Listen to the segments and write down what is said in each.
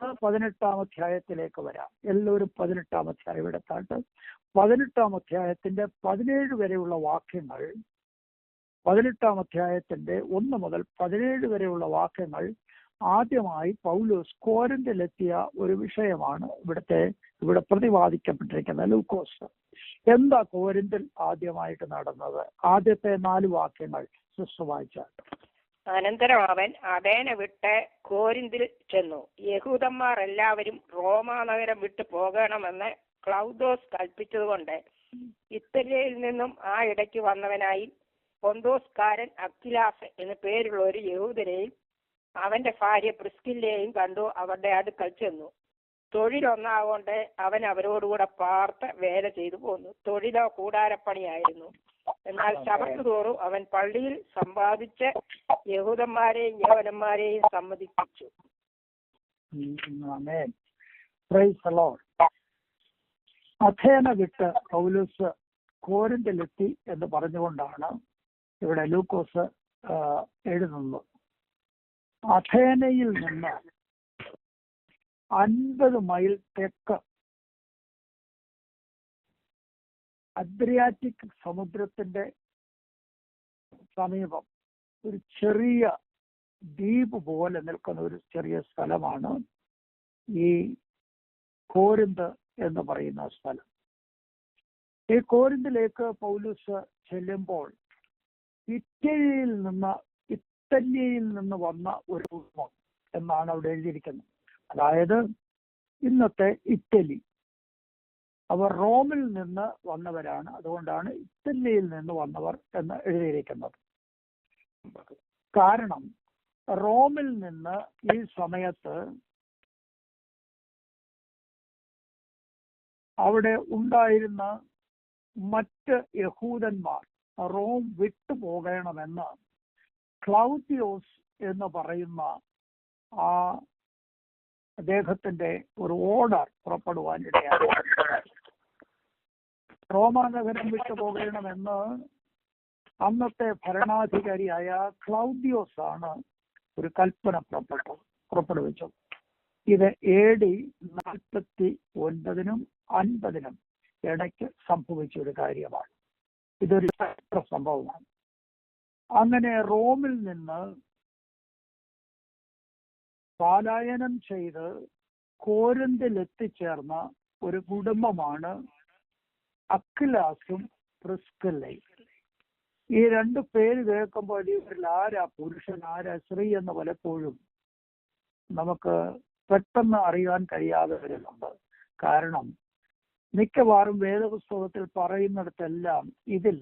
18-ാം അധ്യായത്തിലേക്ക് വരാം. എല്ലാവരും 18-ാം അധ്യായം എടുത്താട്ട് 18-ാം അധ്യായത്തിന്റെ 17 വരെയുള്ള വാക്യങ്ങൾ, 18-ാം അധ്യായത്തിന്റെ 1 മുതൽ 17 വരെയുള്ള വാക്യങ്ങൾ ആദ്യമായി പൗലോസ് കോരിന്തിലെത്തിയ ഒരു വിഷയമാണ് ഇവിടെ പ്രതിപാദിക്കപ്പെട്ടിരിക്കുന്നത്. ലൂക്കോസ് എന്താ കോരിന്തിൽ ആദ്യമായിട്ട് നടന്നത്? ആദ്യത്തെ 4 വാക്യങ്ങൾ വായിച്ചാൽ. അനന്തരം അവൻ അഥേന വിട്ട് കോരിന്തിൽ ചെന്നു. യഹൂദന്മാർ എല്ലാവരും റോമാനഗരം വിട്ടു പോകണമെന്ന് ക്ലൗദോസ് കൽപ്പിച്ചതുകൊണ്ട് ഇറ്റലിയിൽ നിന്നും ആ ഇടയ്ക്ക് വന്നവനായി പൊന്തോസ്കാരൻ അക്വിലാസ് എന്നു പേരുള്ള ഒരു യഹൂദനെയും അവന്റെ ഭാര്യ പ്രിസ്കില്ലയെയും കണ്ടു അവരുടെ അടുക്കൽ ചെന്നു. തൊഴിലൊന്നാകൊണ്ട് അവൻ അവരോടുകൂടെ പാർത്ത് വേല ചെയ്തു പോന്നു. തൊഴിലോ കൂടാരപ്പണിയായിരുന്നു. എന്നാൽ ശബത്ത് തോറും അവൻ പള്ളിയിൽ സമ്പാദിച്ച് യഹൂദന്മാരെയും യവനന്മാരെയും സമ്മതിപ്പിച്ചു. അഥേന വിട്ട് പൗലോസ് കോരിന്തിലെത്തി എന്ന് പറഞ്ഞുകൊണ്ടാണ് ഇവിടെ ലൂക്കോസ് എഴുതുന്നത്. അഥേനയിൽ നിന്ന് 50 മൈൽ തെക്ക് അദ്രിയാറ്റിക് സമുദ്രത്തിന്റെ സമീപം ഒരു ചെറിയ ദ്വീപ് പോലെ നിൽക്കുന്ന ഒരു ചെറിയ സ്ഥലമാണ് ഈ കോരിന്ത് എന്ന് പറയുന്ന സ്ഥലം. ഈ കോരിന്തിലേക്ക് പൗലോസ് ചെല്ലുമ്പോൾ ഇറ്റലിയിൽ നിന്ന് വന്ന ഒരു കുടുംബം എന്നാണ് അവിടെ എഴുതിയിരിക്കുന്നത്. അതായത് ഇന്നത്തെ ഇറ്റലി. അവർ റോമിൽ നിന്ന് വന്നവരാണ്. അതുകൊണ്ടാണ് ഇറ്റലിയിൽ നിന്ന് വന്നവർ എന്ന് എഴുതിയിരിക്കുന്നത്. കാരണം റോമിൽ നിന്ന് ഈ സമയത്ത് അവിടെ ഉണ്ടായിരുന്ന മറ്റ് യഹൂദന്മാർ റോം വിട്ടു പോകണമെന്ന് ക്ലൗദിയോസ് എന്ന് പറയുന്ന ആ അദ്ദേഹത്തിന്റെ ഒരു ഓർഡർ പുറപ്പെടുവാനിടയാണ്. റോമാനഗരം വിട്ടു പോകണമെന്ന് അന്നത്തെ ഭരണാധികാരിയായ ക്ലൗദിയോസ് ആണ് ഒരു കൽപ്പന പുറപ്പെടുവിച്ചത്. ഇത് AD 49-നും 50-നും ഇടയ്ക്ക് സംഭവിച്ച ഒരു കാര്യമാണ്. ഇതൊരു ചരിത്ര സംഭവമാണ്. അങ്ങനെ റോമിൽ നിന്ന് പലായനം ചെയ്ത് കോരിന്തിൽ എത്തിച്ചേർന്ന ഒരു കുടുംബമാണ് അക്വിലാസും പ്രിസ്കില്ലയും. ഈ 2 പേര് കേൾക്കുമ്പോൾ ഇവരിൽ ആരാ പുരുഷൻ ആരാ സ്ത്രീ എന്ന് പലപ്പോഴും നമുക്ക് പെട്ടെന്ന് അറിയാൻ കഴിയാതെ വരുന്നുണ്ട്. കാരണം മിക്കവാറും വേദപുസ്തകത്തിൽ പറയുന്നിടത്തെല്ലാം ഇതിൽ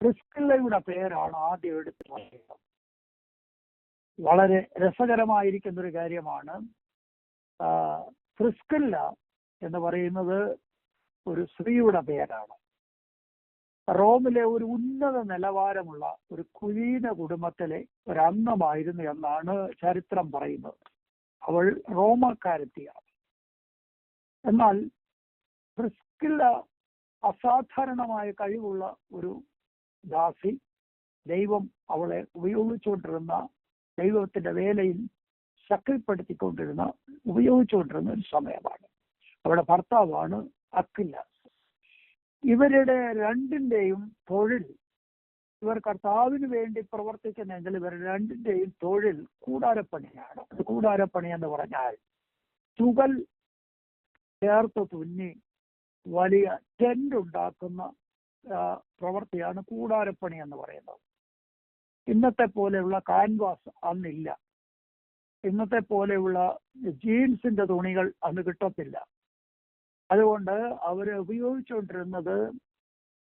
പ്രിസ്കില്ലയുടെ പേരാണ് ആദ്യം എടുത്ത് പറയുന്നത്. വളരെ രസകരമായിരിക്കുന്ന ഒരു കാര്യമാണ്. പ്രിസ്കില്ല എന്ന് പറയുന്നത് ഒരു സ്ത്രീയുടെ പേരാണ്. റോമിലെ ഒരു ഉന്നത നിലവാരമുള്ള ഒരു കുലീന കുടുംബത്തിലെ ഒരു അംഗമായിരുന്നു എന്നാണ് ചരിത്രം പറയുന്നത്. അവൾ റോമക്കാരെത്തിയാണ്. എന്നാൽ പ്രിസ്കില്ല അസാധാരണമായ കഴിവുള്ള ഒരു ദാസി. ദൈവം അവളെ ഉപയോഗിച്ചുകൊണ്ടിരുന്ന, ദൈവത്തിന്റെ വേലയിൽ ഉപയോഗിച്ചുകൊണ്ടിരുന്ന ഒരു സമയമാണ്. അവരുടെ ഭർത്താവാണ് അക്വിലാസ്. ഇവരുടെ 2ന്റെയും തൊഴിൽ, ഇവർ കർത്താവിന് വേണ്ടി പ്രവർത്തിക്കുന്നെങ്കിൽ ഇവരുടെ 2ന്റെയും തൊഴിൽ കൂടാരപ്പണിയാണ്. കൂടാരപ്പണി എന്ന് പറഞ്ഞാൽ തുകൽ ചേർത്ത് തുന്നി വലിയ ടെന്റ് ഉണ്ടാക്കുന്ന പ്രവൃത്തിയാണ് കൂടാരപ്പണി എന്ന് പറയുന്നത്. ഇന്നത്തെ പോലെയുള്ള കാൻവാസ് അന്നില്ല. ഇന്നത്തെ പോലെയുള്ള ജീൻസിന്റെ തുണികൾ അന്ന് കിട്ടത്തില്ല. അതുകൊണ്ട് അവർ ഉപയോഗിച്ചുകൊണ്ടിരുന്നത്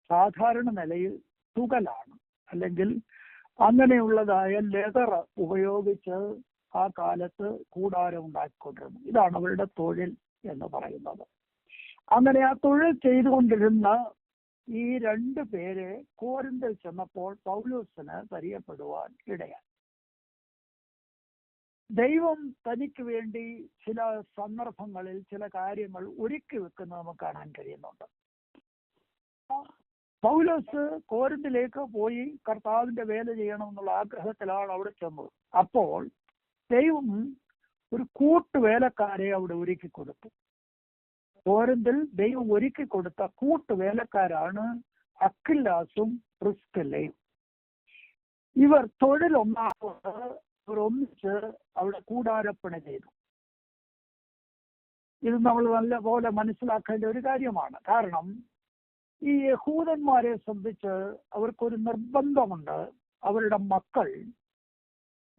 സാധാരണ നിലയിൽ തുകലാണ്, അല്ലെങ്കിൽ അങ്ങനെയുള്ളതായ ലെതർ ഉപയോഗിച്ച് ആ കാലത്ത് കൂടാരം ഉണ്ടാക്കിക്കൊണ്ടിരുന്നു. ഇതാണ് അവരുടെ തൊഴിൽ എന്ന് പറയുന്നത്. അങ്ങനെ ആ തൊഴിൽ ചെയ്തുകൊണ്ടിരുന്ന ഈ 2 പേരെ കോരിന്തിൽ ചെന്നപ്പോൾ പൗലോസിന് പരിചയപ്പെടുവാൻ ഇടയായി. ദൈവം തനിക്ക് വേണ്ടി ചില സന്ദർഭങ്ങളിൽ ചില കാര്യങ്ങൾ ഒരുക്കി വെക്കുന്നത് നമുക്ക് കാണാൻ കഴിയുന്നുണ്ട്. പൗലോസ് കോരിന്തിലേക്ക് പോയി കർത്താവിന്റെ വേല ചെയ്യണമെന്നുള്ള ആഗ്രഹത്തിലാണ് അവിടെ ചെന്നത്. അപ്പോൾ ദൈവം ഒരു കൂട്ടുവേലക്കാരെ അവിടെ ഒരുക്കി കൊടുത്തു. കോരിന്തിൽ ദൈവം ഒരുക്കി കൊടുത്ത കൂട്ടുവേലക്കാരാണ് അക്വിലാസും പ്രിസ്കില്ലയും. ഇവർ തൊഴിലൊന്നാകൊണ്ട് ഇവർ ഒന്നിച്ച് അവിടെ കൂടാരപ്പണി ചെയ്തു. ഇത് നമ്മൾ നല്ല പോലെ മനസ്സിലാക്കേണ്ട ഒരു കാര്യമാണ്. കാരണം ഈ യഹൂദന്മാരെ സംബന്ധിച്ച് അവർക്കൊരു നിർബന്ധമുണ്ട്. അവരുടെ മക്കൾ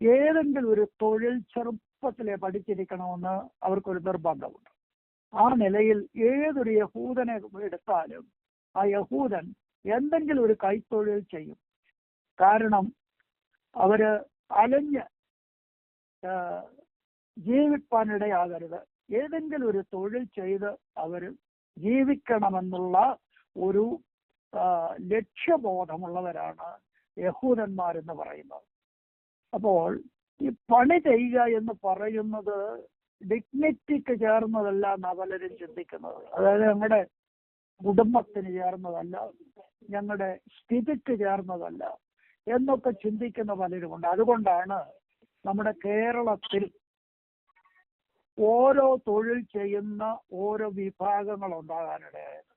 ഏതെങ്കിലും ഒരു തൊഴിൽ ചെറുപ്പത്തിലെ പഠിച്ചിരിക്കണമെന്ന് അവർക്കൊരു നിർബന്ധമുണ്ട്. ആ നിലയിൽ ഏതൊരു യഹൂദനെ എടുത്താലും ആ യഹൂദൻ എന്തെങ്കിലും ഒരു കൈത്തൊഴിൽ ചെയ്യും. കാരണം അവര് അലഞ്ഞ് ജീവിപ്പാനിടയാകരുത്. ഏതെങ്കിലും ഒരു തൊഴിൽ ചെയ്ത് അവർ ജീവിക്കണമെന്നുള്ള ഒരു ലക്ഷ്യബോധമുള്ളവരാണ് യഹൂദന്മാരെന്ന് പറയുന്നത്. അപ്പോൾ ഈ പണി ചെയ്യുക എന്ന് പറയുന്നത് ഡിഗ്നിറ്റിക്ക് ചേർന്നതല്ല എന്നാണ് പലരും ചിന്തിക്കുന്നത്. അതായത് ഞങ്ങളുടെ കുടുംബത്തിന് ചേർന്നതല്ല, ഞങ്ങളുടെ സ്ഥിതിക്ക് ചേർന്നതല്ല എന്നൊക്കെ ചിന്തിക്കുന്ന പലരുമുണ്ട്. അതുകൊണ്ടാണ് നമ്മുടെ കേരളത്തിൽ ഓരോ തൊഴിൽ ചെയ്യുന്ന ഓരോ വിഭാഗങ്ങൾ ഉണ്ടാകാനിടയായത്.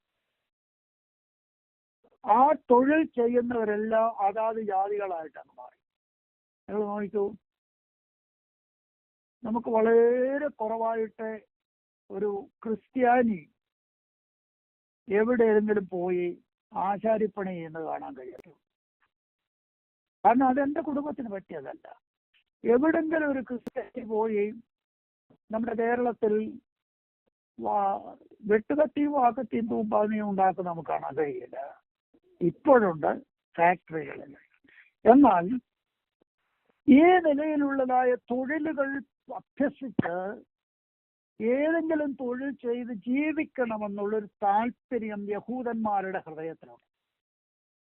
ആ തൊഴിൽ ചെയ്യുന്നവരെല്ലാം അതാത് ജാതികളായിട്ടാണ് മാറി. നിങ്ങൾ നോക്കൂ, നമുക്ക് വളരെ കുറവായിട്ട് ഒരു ക്രിസ്ത്യാനി എവിടെയെങ്കിലും പോയി ആശാരിപ്പണി ചെയ്യുന്നത് കാണാൻ കഴിയും. കാരണം അതെന്റെ കുടുംബത്തിന് പറ്റിയതല്ല. എവിടെങ്കിലും ഒരു ക്രിസ്ത്യാനി പോയി നമ്മുടെ കേരളത്തിൽ വെട്ടുകത്തിയും വാക്കത്തിയും തൂമ്പാനിയും ഉണ്ടാക്കുന്ന നമുക്ക് കാണാൻ കഴിയില്ല. ഇപ്പോഴുണ്ട് ഫാക്ടറികളിൽ. എന്നാൽ ഈ നിലയിലുള്ളതായ തൊഴിലുകൾ അഭ്യസിച്ച് ഏതെങ്കിലും തൊഴിൽ ചെയ്ത് ജീവിക്കണമെന്നുള്ളൊരു താല്പര്യം യഹൂദന്മാരുടെ ഹൃദയത്തിലുണ്ട്.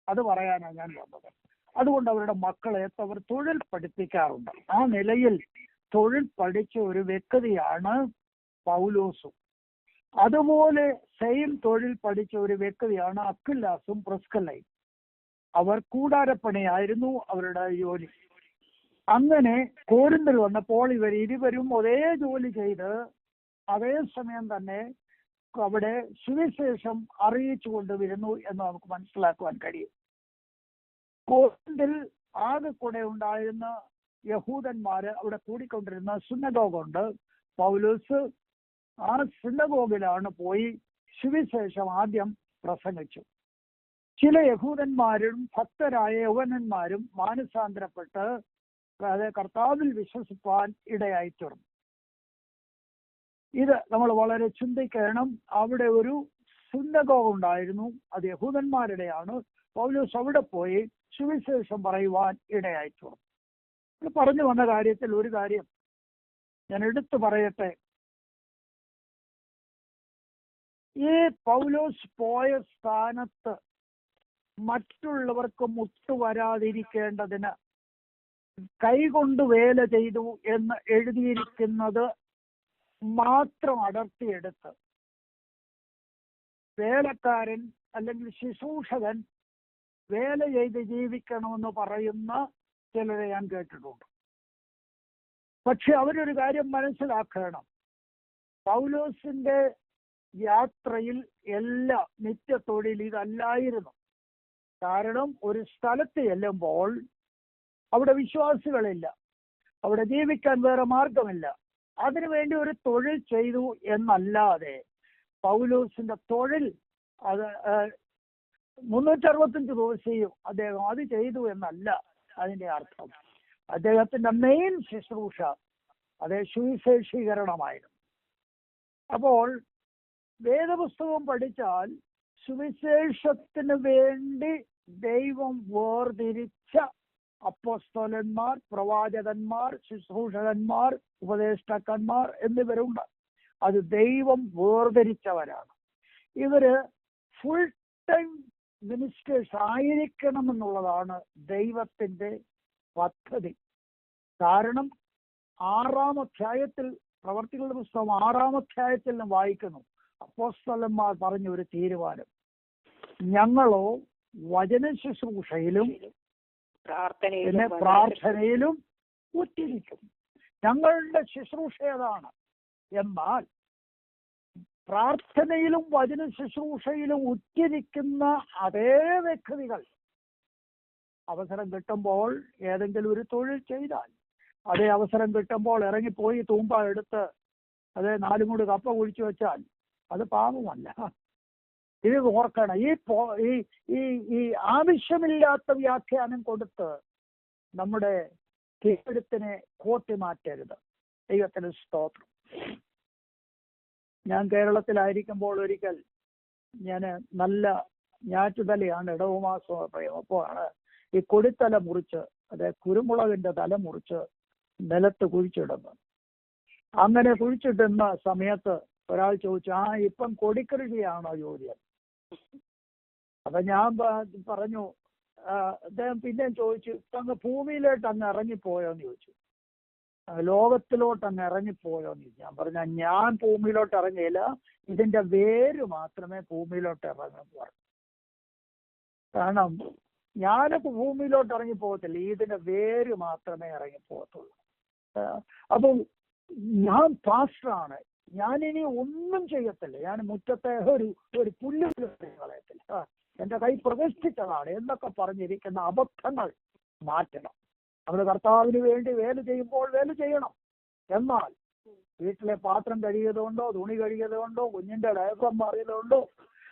അത് പറയാനാണ് ഞാൻ വന്നത്. അതുകൊണ്ട് അവരുടെ മക്കളെ അവർ തൊഴിൽ പഠിപ്പിക്കാറുണ്ട്. ആ നിലയിൽ തൊഴിൽ പഠിച്ച ഒരു വ്യക്തിയാണ് പൗലോസും. അതുപോലെ സെയിം തൊഴിൽ പഠിച്ച ഒരു വ്യക്തിയാണ് അക്വിലാസും പ്രിസ്കില്ലയും. അവർ കൂടാരപ്പണിയായിരുന്നു അവരുടെ ജോലി. അങ്ങനെ കോരിന്തിൽ വന്നപ്പോൾ ഇരുവരും ഒരേ ജോലി ചെയ്ത് അതേസമയം തന്നെ അവിടെ സുവിശേഷം അറിയിച്ചു കൊണ്ടുവരുന്നു എന്ന് നമുക്ക് മനസ്സിലാക്കുവാൻ കഴിയും. കോരിന്തിൽ ആകെ കൂടെ ഉണ്ടായിരുന്ന യഹൂദന്മാര് അവിടെ കൂടിക്കൊണ്ടിരുന്ന സിനഗോഗുണ്ട്. പൗലോസ് ആ സിനഗോഗിലാണ് പോയി സുവിശേഷം ആദ്യം പ്രസംഗിച്ചു. ചില യഹൂദന്മാരും ഭക്തരായ യൗവനന്മാരും മാനസാന്തരപ്പെട്ട് കർത്താവിൽ വിശ്വസിപ്പാൻ ഇടയായി തീർന്നു. ഇത് നമ്മൾ വളരെ ചിന്തിക്കണം. അവിടെ ഒരു സിനഗോഗ് ഉണ്ടായിരുന്നു, അത് യഹൂദന്മാരുടെയാണ്. പൗലോസ് അവിടെ പോയി സുവിശേഷം പറയുവാൻ ഇടയായി തീർന്നു. പറഞ്ഞു വന്ന കാര്യത്തിൽ ഒരു കാര്യം ഞാൻ എടുത്തു പറയട്ടെ. ഈ പൗലോസ് പോയ സ്ഥാനത്ത് മറ്റുള്ളവർക്ക് മുട്ടുവരാതിരിക്കേണ്ടതിന് കൈകൊണ്ട് വേല ചെയ്തു എന്ന് എഴുതിയിരിക്കുന്നത് മാത്രം അടർത്തിയെടുത്ത് വേലക്കാരൻ അല്ലെങ്കിൽ ശുശ്രൂഷകൻ വേല ചെയ്ത് ജീവിക്കണമെന്ന് പറയുന്ന ചിലരെ ഞാൻ കേട്ടിട്ടുണ്ട്. പക്ഷെ അവരൊരു കാര്യം മനസ്സിലാക്കണം. പൗലോസിന്റെ യാത്രയിൽ എല്ലാ നിത്യത്തൊഴിൽ ഇതല്ലായിരുന്നു. കാരണം ഒരു സ്ഥലത്ത് ചെല്ലുമ്പോൾ അവിടെ വിശ്വാസികളില്ല, അവിടെ ജീവിക്കാൻ വേറെ മാർഗമില്ല. അതിനുവേണ്ടി ഒരു തൊഴിൽ ചെയ്തു എന്നല്ലാതെ പൗലോസിന്റെ തൊഴിൽ അത് 365 ദിവസവും അദ്ദേഹം അത് ചെയ്തു എന്നല്ല അതിന്റെ അർത്ഥം. അദ്ദേഹത്തിന്റെ മെയിൻ ശുശ്രൂഷ അതേ സുവിശേഷീകരണമായിരുന്നു. അപ്പോൾ വേദപുസ്തകം പഠിച്ചാൽ സുവിശേഷത്തിന് വേണ്ടി ദൈവം വേർതിരിച്ച അപ്പോസ്തലന്മാർ, പ്രവാചകന്മാർ, ശുശ്രൂഷകന്മാർ, ഉപദേഷ്ടാക്കന്മാർ എന്നിവരുണ്ട്. അത് ദൈവം വേർതിരിച്ചവരാണ്. ഇവര് ഫുൾ ടൈം മിനിസ്റ്റേഴ്സ് ആയിരിക്കണമെന്നുള്ളതാണ് ദൈവത്തിന്റെ പദ്ധതി. കാരണം 6-ാം അധ്യായത്തിൽ, പ്രവർത്തികളുടെ പുസ്തകം 6-ാം അധ്യായത്തിൽ നാം വായിക്കുന്നു, അപ്പോസ്തലന്മാർ പറഞ്ഞ ഒരു തീരുമാനം, ഞങ്ങളോ വചന ശുശ്രൂഷയിലും പിന്നെ പ്രാർത്ഥനയിലും ഉറ്റിരിക്കും. ഞങ്ങളുടെ ശുശ്രൂഷ ഏതാണ്. എന്നാൽ പ്രാർത്ഥനയിലും വചന ശുശ്രൂഷയിലും ഉറ്റിരിക്കുന്ന അതേ വ്യക്തികൾ അവസരം കിട്ടുമ്പോൾ ഏതെങ്കിലും ഒരു തൊഴിൽ ചെയ്താൽ, അതേ അവസരം കിട്ടുമ്പോൾ ഇറങ്ങിപ്പോയി തൂമ്പ എടുത്ത് അതേ 4 മൂട് കപ്പ കുഴിച്ചു വെച്ചാൽ അത് പാപമല്ല. ഇത് ഓർക്കണം. ഈ ആവശ്യമില്ലാത്ത വ്യാഖ്യാനം കൊടുത്ത് നമ്മുടെ കീഴ്പ്പെടുത്തിനെ കോട്ടി മാറ്റരുത്. ദൈവത്തിന് സ്തോത്രം. ഞാൻ കേരളത്തിലായിരിക്കുമ്പോൾ ഒരിക്കൽ ഞാൻ നല്ല ഞാറ്റുതലയാണ്, ഇടവമാസം അപ്പോഴാണ് ഈ കൊടിത്തല മുറിച്ച്, അതായത് കുരുമുളകിന്റെ തല മുറിച്ച് നിലത്ത് കുഴിച്ചിടുന്നത്. അങ്ങനെ കുഴിച്ചിടുന്ന സമയത്ത് ഒരാൾ ചോദിച്ചു, ഇപ്പം കൊടിക്കൃഷിയാണോ ജോലി? അപ്പൊ ഞാൻ പറഞ്ഞു, അദ്ദേഹം പിന്നെയും ചോദിച്ചു, അങ്ങ് ഭൂമിയിലോട്ട് അങ്ങ് ഇറങ്ങിപ്പോയോന്ന് ചോദിച്ചു, ലോകത്തിലോട്ട് അങ്ങ് ഇറങ്ങിപ്പോയോന്ന് ചോദിച്ചു. ഞാൻ പറഞ്ഞു, ഞാൻ ഭൂമിയിലോട്ട് ഇറങ്ങിയില്ല, ഇതിന്റെ വേര് മാത്രമേ ഭൂമിയിലോട്ട് ഇറങ്ങും പറഞ്ഞു. കാരണം ഞാനൊക്കെ ഭൂമിയിലോട്ട് ഇറങ്ങിപ്പോകത്തില്ല, ഇതിന്റെ വേര് മാത്രമേ ഇറങ്ങിപ്പോകത്തുള്ളൂ. അപ്പം ഞാൻ പാസ്റ്ററാണ്, ഞാനിനി ഒന്നും ചെയ്യത്തില്ല, ഞാൻ മുറ്റത്തെ ഒരു പുല്ല് കളയത്തില്ല, എന്റെ കൈ പ്രതിഷ്ഠിച്ചതാണ് എന്നൊക്കെ പറഞ്ഞിരിക്കുന്ന അബദ്ധങ്ങൾ മാറ്റണം. നമ്മൾ കർത്താവിന് വേണ്ടി വേല ചെയ്യുമ്പോൾ വേല ചെയ്യണം. എന്നാൽ വീട്ടിലെ പാത്രം കഴുകിയതുകൊണ്ടോ, തുണി കഴുകിയതുകൊണ്ടോ, കുഞ്ഞിന്റെ ഡയഫ്രം മാറിയതുകൊണ്ടോ,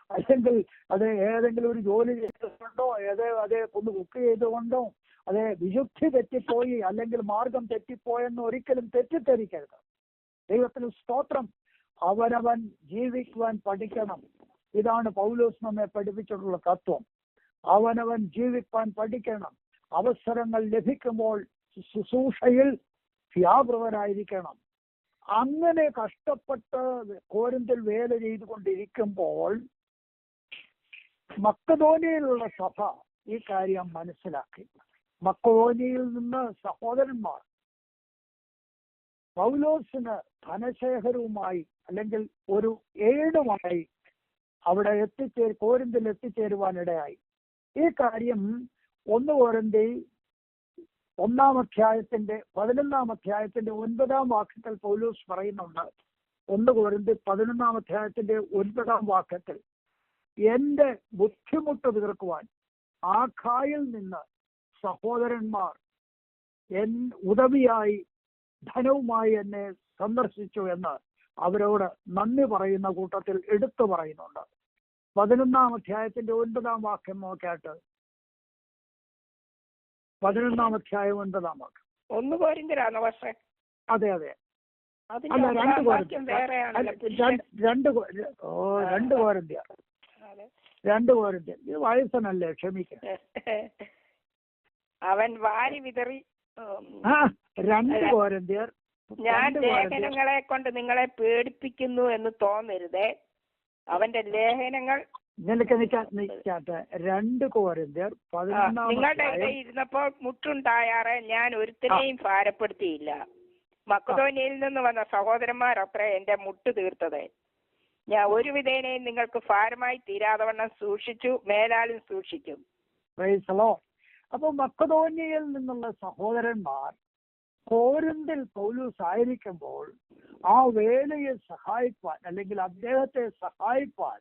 അല്ലെങ്കിൽ അത് ഏതെങ്കിലും ഒരു ജോലി ചെയ്തതുകൊണ്ടോ, അതേ ഒന്ന് കുക്ക് ചെയ്തുകൊണ്ടോ, അതേ വിശുദ്ധി തെറ്റിപ്പോയി അല്ലെങ്കിൽ മാർഗം തെറ്റിപ്പോയെന്ന് ഒരിക്കലും തെറ്റിദ്ധരിക്കരുത്. ദൈവത്തിന് സ്തോത്രം. അവനവൻ ജീവിക്കുവാൻ പഠിക്കണം. ഇതാണ് പൗലോസ് നമ്മെ പഠിപ്പിച്ചിട്ടുള്ള തത്വം. അവനവൻ ജീവിക്കാൻ പഠിക്കണം. അവസരങ്ങൾ ലഭിക്കുമ്പോൾ ശുശ്രൂഷയിൽ വ്യാപൃതരായിരിക്കണം. അങ്ങനെ കഷ്ടപ്പെട്ട് കോരിന്തിൽ വേല ചെയ്തുകൊണ്ടിരിക്കുമ്പോൾ മക്കദോനിയയിലുള്ള സഭ ഈ കാര്യം മനസ്സിലാക്കി. മക്കദോനിയയിൽ നിന്ന് സഹോദരന്മാർ പൗലോസിന് ധനശേഖരവുമായി അല്ലെങ്കിൽ ഒരു ഏടുമായി അവിടെ കോരിന്തിൽ എത്തിച്ചേരുവാനിടയായി. ഈ കാര്യം 1 കൊരിന്ത്യർ 1-ാം അധ്യായത്തിന്റെ 11-ാം അധ്യായത്തിന്റെ 9-ാം വാക്യത്തിൽ പൗലോസ് പറയുന്നുണ്ട്. 1 കൊരിന്ത്യർ 11-ാം അധ്യായത്തിന്റെ 9-ാം വാക്യത്തിൽ, എന്റെ ബുദ്ധിമുട്ട് തീർക്കുവാൻ ആഖായിൽ നിന്ന് സഹോദരന്മാർ ഉദവിയായി ധനവുമായി എന്നെ സന്ദർശിച്ചു എന്ന് അവരോട് നന്ദി പറയുന്ന കൂട്ടത്തിൽ എടുത്തു പറയുന്നുണ്ട്. 11-ാം അധ്യായത്തിന്റെ 9-ാം വാക്യം നോക്കിയിട്ട്, 11-ാം അധ്യായം 9-ാം വാക്യം. 1 കൊരിന്ത്യരാണോ പക്ഷേ? അതെ അല്ല, 2 കൊരിന്ത്യർ. 2 കൊരിന്ത്യർ. ഇത് വയസ്സനല്ലേ, ക്ഷമിക്കുക. അവൻ വാരി വിതറി 2 കൊരിന്ത്യർ. ഞാൻ ലേഖനങ്ങളെ കൊണ്ട് നിങ്ങളെ പേടിപ്പിക്കുന്നു എന്ന് തോന്നരുതേ. അവന്റെ ലേഖനങ്ങൾ 2 കൊരിന്ത്യർ 11-ാം നിങ്ങളുടെ ഇടയിൽ ഇരുന്നപ്പോൾ മുട്ടുണ്ടായാറെ ഞാൻ ഒരുത്തനെയും ഭാരപ്പെടുത്തിയില്ല. മക്കദോന്യയിൽ നിന്ന് വന്ന സഹോദരന്മാരത്രേ എന്റെ മുട്ട് തീർത്തത്. ഞാൻ ഒരു വിധേനയും നിങ്ങൾക്ക് ഭാരമായി തീരാതവണ്ണം സൂക്ഷിച്ചു, മേലാലും സൂക്ഷിക്കും. അപ്പൊ മക്കദോന്യയിൽ നിന്നുള്ള സഹോദരന്മാർ കോരിന്തിൽ പൗലോസ് ആയിരിക്കുമ്പോൾ ആ വേലയെ സഹായിപ്പാൻ അല്ലെങ്കിൽ അദ്ദേഹത്തെ സഹായിപ്പാൻ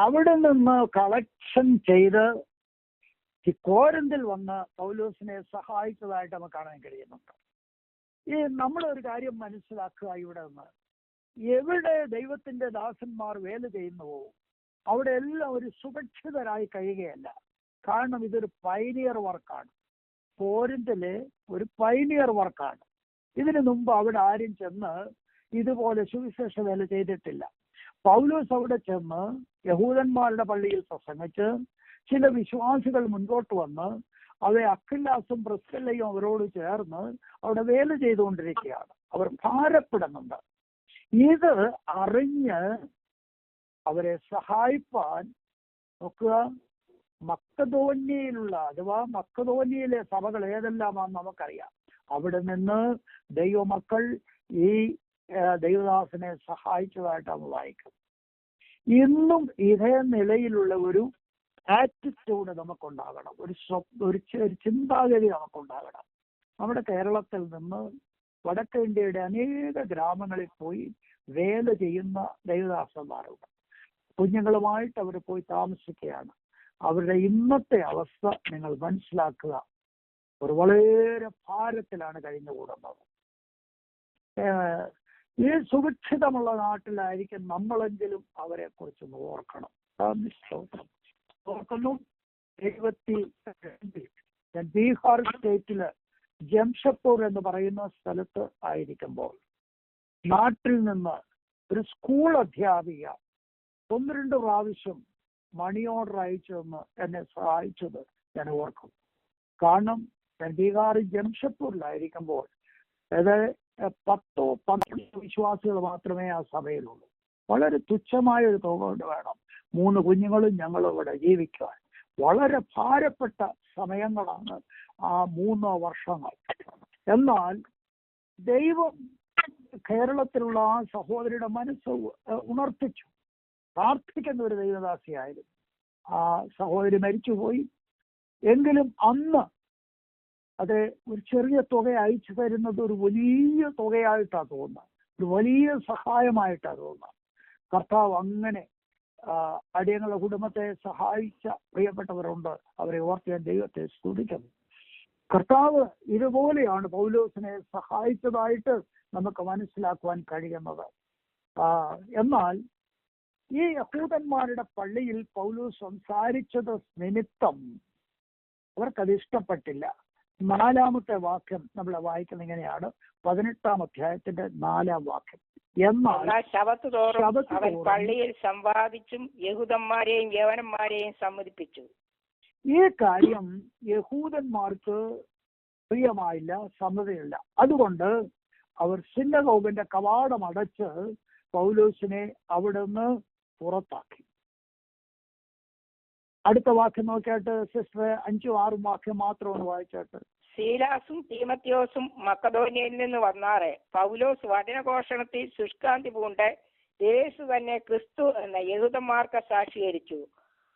അവിടെ നിന്ന് കളക്ഷൻ ചെയ്ത് കോരിന്തിൽ വന്ന് പൗലോസിനെ സഹായിച്ചതായിട്ട് നമുക്ക് കാണാൻ കഴിയുന്നുണ്ട്. നമ്മളൊരു കാര്യം മനസ്സിലാക്കുക, ഇവിടെ നിന്ന് എവിടെ ദൈവത്തിന്റെ ദാസന്മാർ വേല ചെയ്യുന്നുവോ അവിടെ എല്ലാം ഒരു സുരക്ഷിതരായി കഴിയുകയല്ല. കാരണം ഇതൊരു പൈനിയർ വർക്കാണ്. കോരിന്തിലെ ഒരു പൈനിയർ വർക്കാണ്. ഇതിനു മുമ്പ് അവിടെ ആരും ചെന്ന് ഇതുപോലെ സുവിശേഷ വേല ചെയ്തിട്ടില്ല. പൗലോസ് അവിടെ ചെന്ന് യഹൂദന്മാരുടെ പള്ളിയിൽ പ്രസംഗിച്ച് ചില വിശ്വാസികൾ മുൻപോട്ട് വന്ന് അക്വിലാസും പ്രിസ്കില്ലയും അവരോട് ചേർന്ന് അവിടെ വേല ചെയ്തുകൊണ്ടിരിക്കുകയാണ്. അവർ ഭാരപ്പെടുന്നുണ്ട്. ഇത് അറിഞ്ഞ് അവരെ സഹായിപ്പാൻ നോക്കുക. മക്കദോന്യയിലുള്ള അഥവാ മക്കദോന്യയിലെ സഭകൾ ഏതെല്ലാമാണെന്ന് നമുക്കറിയാം. അവിടെ നിന്ന് ദൈവമക്കൾ ഈ ദൈവദാസനെ സഹായിച്ചതായിട്ടാണ് വായിക്കുന്നത്. ഇന്നും ഇതേ നിലയിലുള്ള ഒരു ആറ്റിറ്റ്യൂഡ് നമുക്കുണ്ടാകണം, ഒരു ചിന്താഗതി നമുക്കുണ്ടാകണം. നമ്മുടെ കേരളത്തിൽ നിന്ന് വടക്കേ ഇന്ത്യയുടെ അനേക ഗ്രാമങ്ങളിൽ പോയി വേല ചെയ്യുന്ന ദൈവദാസന്മാരുണ്ട്. കുഞ്ഞുങ്ങളുമായിട്ട് അവർ പോയി താമസിക്കുകയാണ്. അവരുടെ ഇന്നത്തെ അവസ്ഥ നിങ്ങൾ മനസ്സിലാക്കുക. ഒരു വളരെ ഭാരത്തിലാണ് കഴിഞ്ഞുകൂടുന്നത്. ഈ സുഭിക്ഷിതമുള്ള നാട്ടിലായിരിക്കും നമ്മളെങ്കിലും അവരെ കുറിച്ചൊന്ന് ഓർക്കണം. ഓർക്കുന്നു. 72 ഞാൻ ബീഹാർ സ്റ്റേറ്റില് ജംഷഡ്പൂർ എന്ന് പറയുന്ന സ്ഥലത്ത് ആയിരിക്കുമ്പോൾ നാട്ടിൽ നിന്ന് ഒരു സ്കൂൾ അധ്യാപിക 1-2 പ്രാവശ്യം മണി ഓർഡർ അയച്ചെന്ന് എന്നെ സഹായിച്ചത് ഞാൻ ഓർക്കും. കാരണം ഞാൻ ബീഹാർ ജംഷഡ്പൂരിലായിരിക്കുമ്പോൾ അതായത് 10-12 വിശ്വാസികൾ മാത്രമേ ആ സഭയിലുള്ളൂ. വളരെ തുച്ഛമായ ഒരു തുക കൊണ്ട് വേണം 3 കുഞ്ഞുങ്ങളും ഞങ്ങളും ഇവിടെ ജീവിക്കാൻ. വളരെ ഭാരപ്പെട്ട സമയങ്ങളാണ് ആ 3 വർഷങ്ങൾ. എന്നാൽ ദൈവം കേരളത്തിലുള്ള ആ സഹോദരിയുടെ മനസ്സ് ഉണർത്തിച്ചു. പ്രാർത്ഥിക്കുന്ന ഒരു ദൈവദാസിയായിരുന്നു. ആ സഹോദരി മരിച്ചുപോയി. എങ്കിലും അന്ന് അത് ഒരു ചെറിയ തുക അയച്ചു തരുന്നത് ഒരു വലിയ തുകയായിട്ടാണ് തോന്നുന്നത്, ഒരു വലിയ സഹായമായിട്ടാണ് തോന്നുന്നത്. കർത്താവ് അങ്ങനെ അടിയങ്ങളുടെ കുടുംബത്തെ സഹായിച്ച പ്രിയപ്പെട്ടവരുണ്ട്. അവരെ ഓർത്ത് ഞാൻ ദൈവത്തെ സ്തുതിക്കുന്നു. കർത്താവ് ഇതുപോലെയാണ് പൗലോസിനെ സഹായിച്ചതായിട്ട് നമുക്ക് മനസ്സിലാക്കുവാൻ കഴിയുന്നത്. എന്നാൽ ഈ യഹൂദന്മാരുടെ പള്ളിയിൽ പൗലോസ് സംസാരിച്ചത് നിമിത്തം അവർക്കത് ഇഷ്ടപ്പെട്ടില്ല. 4-ാമത്തെ വാക്യം നമ്മൾ വായിക്കുന്നത് ഇങ്ങനെയാണ്, 18-ാം അധ്യായത്തിന്റെ 4-ാം വാക്യം. എന്നാൽ ശബത്ത് തോറും അവൻ പള്ളിയിൽ സംവാദിച്ചും യഹൂദന്മാരെയും യവനന്മാരെയും സമ്മതിപ്പിച്ചു. ഈ കാര്യം യഹൂദന്മാർക്ക് പ്രിയമായില്ല, സമ്മതമില്ല. അതുകൊണ്ട് അവർ സിനഗോഗിന്റെ കവാടം അടച്ച് പൗലോസിനെ അവിടുന്ന് പുറത്താക്കി. അടുത്ത വാക്യം നോക്കിയാട്ട് സിസ്റ്റർ, 5-6 വാക്യം മാത്രമാണ് വായിച്ചാട്ട്. സീലാസും തീമത്യോസും മക്കദോന്യയിൽ നിന്ന് വന്നാറെ പൗലോസ് വചനഘോഷണത്തിൽ ശുഷ്കാന്തി പൂണ്ട് യേശു തന്നെ ക്രിസ്തു എന്ന യഹൂദന്മാർക്ക് സാക്ഷീകരിച്ചു.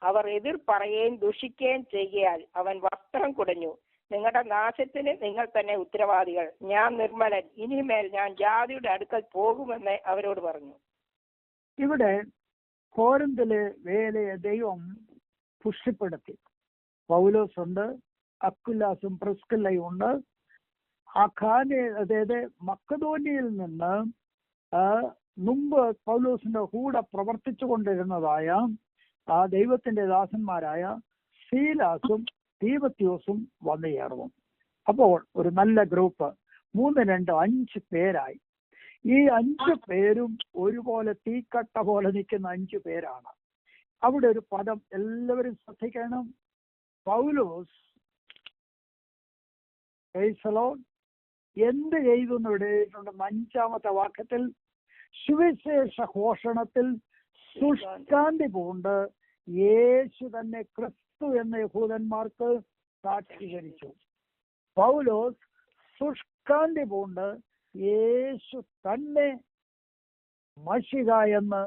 അവർ എതിർ പറയുകയും ദുഷിക്കുകയും ചെയ്യാൽ അവൻ വസ്ത്രം കുടഞ്ഞു. നിങ്ങളുടെ നാശത്തിന് നിങ്ങൾ തന്നെ ഉത്തരവാദികൾ. ഞാൻ നിർമ്മലൻ, ഇനിമേൽ ഞാൻ ജാതിയുടെ അടുക്കൽ പോകുമെന്ന് അവരോട് പറഞ്ഞു. ഇവിടെ കോരിന്തിലെ വേലയെ ദൈവം പുഷ്ടിപ്പെടുത്തി. പൗലോസ് ഉണ്ട്, അക്വിലാസും പ്രിസ്കില്ലയും ഉണ്ട്. അതായത് മക്കദോന്യയിൽ നിന്ന് മുമ്പ് പൗലോസിന്റെ കൂടെ പ്രവർത്തിച്ചു കൊണ്ടിരുന്നതായ ആ ദൈവത്തിന്റെ ദാസന്മാരായ സീലാസും തീമത്യോസും വന്നു ചേർന്നു. അപ്പോൾ ഒരു നല്ല ഗ്രൂപ്പ് 3, 2, 5 പേരായി. ഈ 5 പേരും ഒരുപോലെ തീക്കട്ട പോലെ നിൽക്കുന്ന 5 പേരാണ്. അവിടെ ഒരു പദം എല്ലാവരും ശ്രദ്ധിക്കണം. പൗലോസ് എന്ത് ചെയ്തു എന്ന് എഴുതിയിട്ടുണ്ട് 5-ാമത്തെ വാക്യത്തിൽ. സുവിശേഷ ഘോഷണത്തിൽ ശുഷ്കാന്തി പൂണ്ട് യേശു തന്നെ ക്രിസ്തു എന്ന യഹൂദന്മാർക്ക് സാക്ഷീകരിച്ചു. പൗലോസ് ശുഷ്കാന്തി പൂണ്ട് യേശു തന്നെ മശിഹ എന്ന്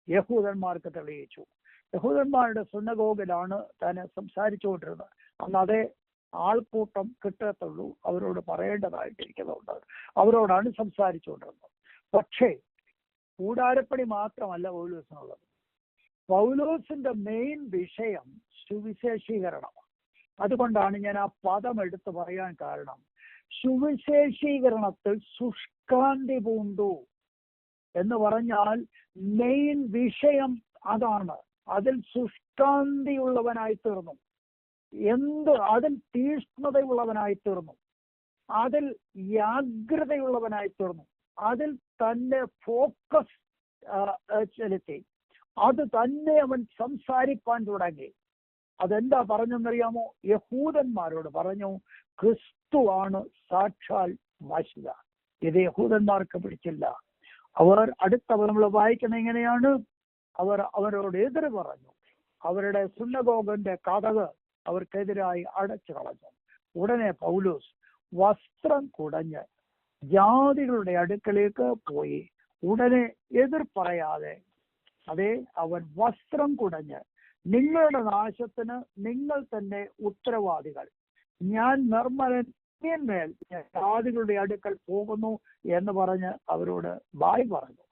യഹൂദന്മാർക്ക് തെളിയിച്ചു. യഹൂദന്മാരുടെ സിനഗോഗിലാണ് തന്നെ സംസാരിച്ചുകൊണ്ടിരുന്നത്. അന്ന് അതേ ആൾക്കൂട്ടം കിട്ടത്തുള്ളൂ, അവരോട് പറയേണ്ടതായിട്ടിരിക്കുന്നുണ്ട്. അവരോടാണ് സംസാരിച്ചുകൊണ്ടിരുന്നത്. പക്ഷേ കൂടാരപ്പണി മാത്രമല്ല പൗലോസിനുള്ളത്. പൗലോസിന്റെ മെയിൻ വിഷയം സുവിശേഷീകരണമാണ്. അതുകൊണ്ടാണ് ഞാൻ ആ പദം എടുത്ത് പറയാൻ കാരണം. സുവിശേഷീകരണത്തിൽ ശുഷ്കാന്തി പൂണ്ടു എന്ന് പറഞ്ഞാൽ മെയിൻ വിഷയം അതാണ്. അതിൽ ശുഷ്കാന്തിയുള്ളവനായി തീർന്നു. അതിൽ തീഷ്ണതയുള്ളവനായി തീർന്നു. അതിൽ ജാഗ്രതയുള്ളവനായി തീർന്നു. അതിൽ തന്നെ ഫോക്കസ് ചെലുത്തി. അത് തന്നെ അവൻ സംസാരിപ്പാൻ തുടങ്ങി. അതെന്താ പറഞ്ഞെന്നറിയാമോ? യഹൂദന്മാരോട് പറഞ്ഞു, ക്രിസ്തുവാണ് സാക്ഷാൽ മശിഹ. ഇത് യഹൂദന്മാർക്ക് പിടിച്ചില്ല. അവർ അടുത്ത നമ്മൾ വായിക്കുന്ന എങ്ങനെയാണ്? അവരോട് എതിര് പറഞ്ഞു. അവരുടെ സുന്നഗോഗന്റെ കതക് അവർക്കെതിരായി അടച്ചു കളഞ്ഞു. ഉടനെ പൗലോസ് വസ്ത്രം കുടഞ്ഞ് ജാതികളുടെ അടുക്കലേക്ക് പോയി. ഉടനെ എതിർ പറയാതെ അവൻ വസ്ത്രം കുടഞ്ഞ്, നിങ്ങളുടെ നാശത്തിന് നിങ്ങൾ തന്നെ ഉത്തരവാദികൾ. ഞാൻ നിർമ്മലൻ, മേൽ ഞാൻ ജാതികളുടെ അടുക്കൽ പോകുന്നു എന്ന് പറഞ്ഞ് അവരോട് ബായ് പറഞ്ഞു.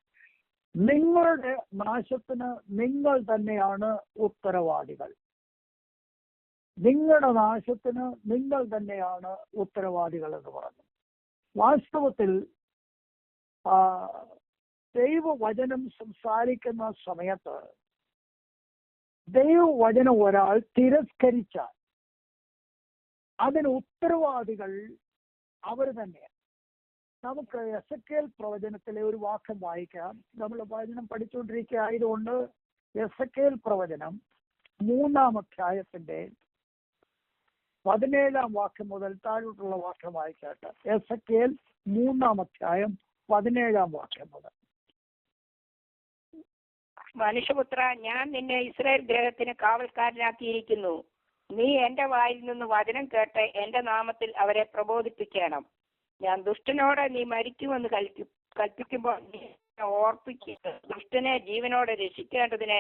നിങ്ങളുടെ നാശത്തിന് നിങ്ങൾ തന്നെയാണ് ഉത്തരവാദികൾ. നിങ്ങളുടെ നാശത്തിന് നിങ്ങൾ തന്നെയാണ് ഉത്തരവാദികൾ എന്ന് പറഞ്ഞു. വാസ്തവത്തിൽ ദൈവവചനം സംസാരിക്കുന്ന സമയത്ത് ദൈവവചനം ഒരാൾ തിരസ്കരിച്ചാൽ അതിന് ഉത്തരവാദികൾ അവർ തന്നെയാണ്. നമുക്ക് എസെക്കേൽ പ്രവചനത്തിലെ ഒരു വാക്യം വായിക്കാം. നമ്മൾ വചനം പഠിച്ചുകൊണ്ടിരിക്കുക ആയതുകൊണ്ട് എസെക്കേൽ പ്രവചനം 3-ാം അധ്യായത്തിന്റെ 17-ാം വാക്യം മുതൽ താഴോട്ടുള്ള വാക്യം വായിക്കാട്ട്. എസെക്കേൽ 3-ാം അധ്യായം 17-ാം വാക്യം മുതൽ. മനുഷ്യപുത്ര, ഞാൻ നിന്നെ ഇസ്രായേൽ ഗ്രഹത്തിന് കാവൽക്കാരനാക്കിയിരിക്കുന്നു. നീ എന്റെ വായിൽ നിന്ന് വചനം കേട്ട് എന്റെ നാമത്തിൽ അവരെ പ്രബോധിപ്പിക്കണം. ഞാൻ ദുഷ്ടനോട് നീ മരിക്കുമെന്ന് കൽപ്പിക്കുമ്പോൾ നീ ഓർപ്പിക്കുക. ദുഷ്ടനെ ജീവനോടെ രക്ഷിക്കേണ്ടതിന്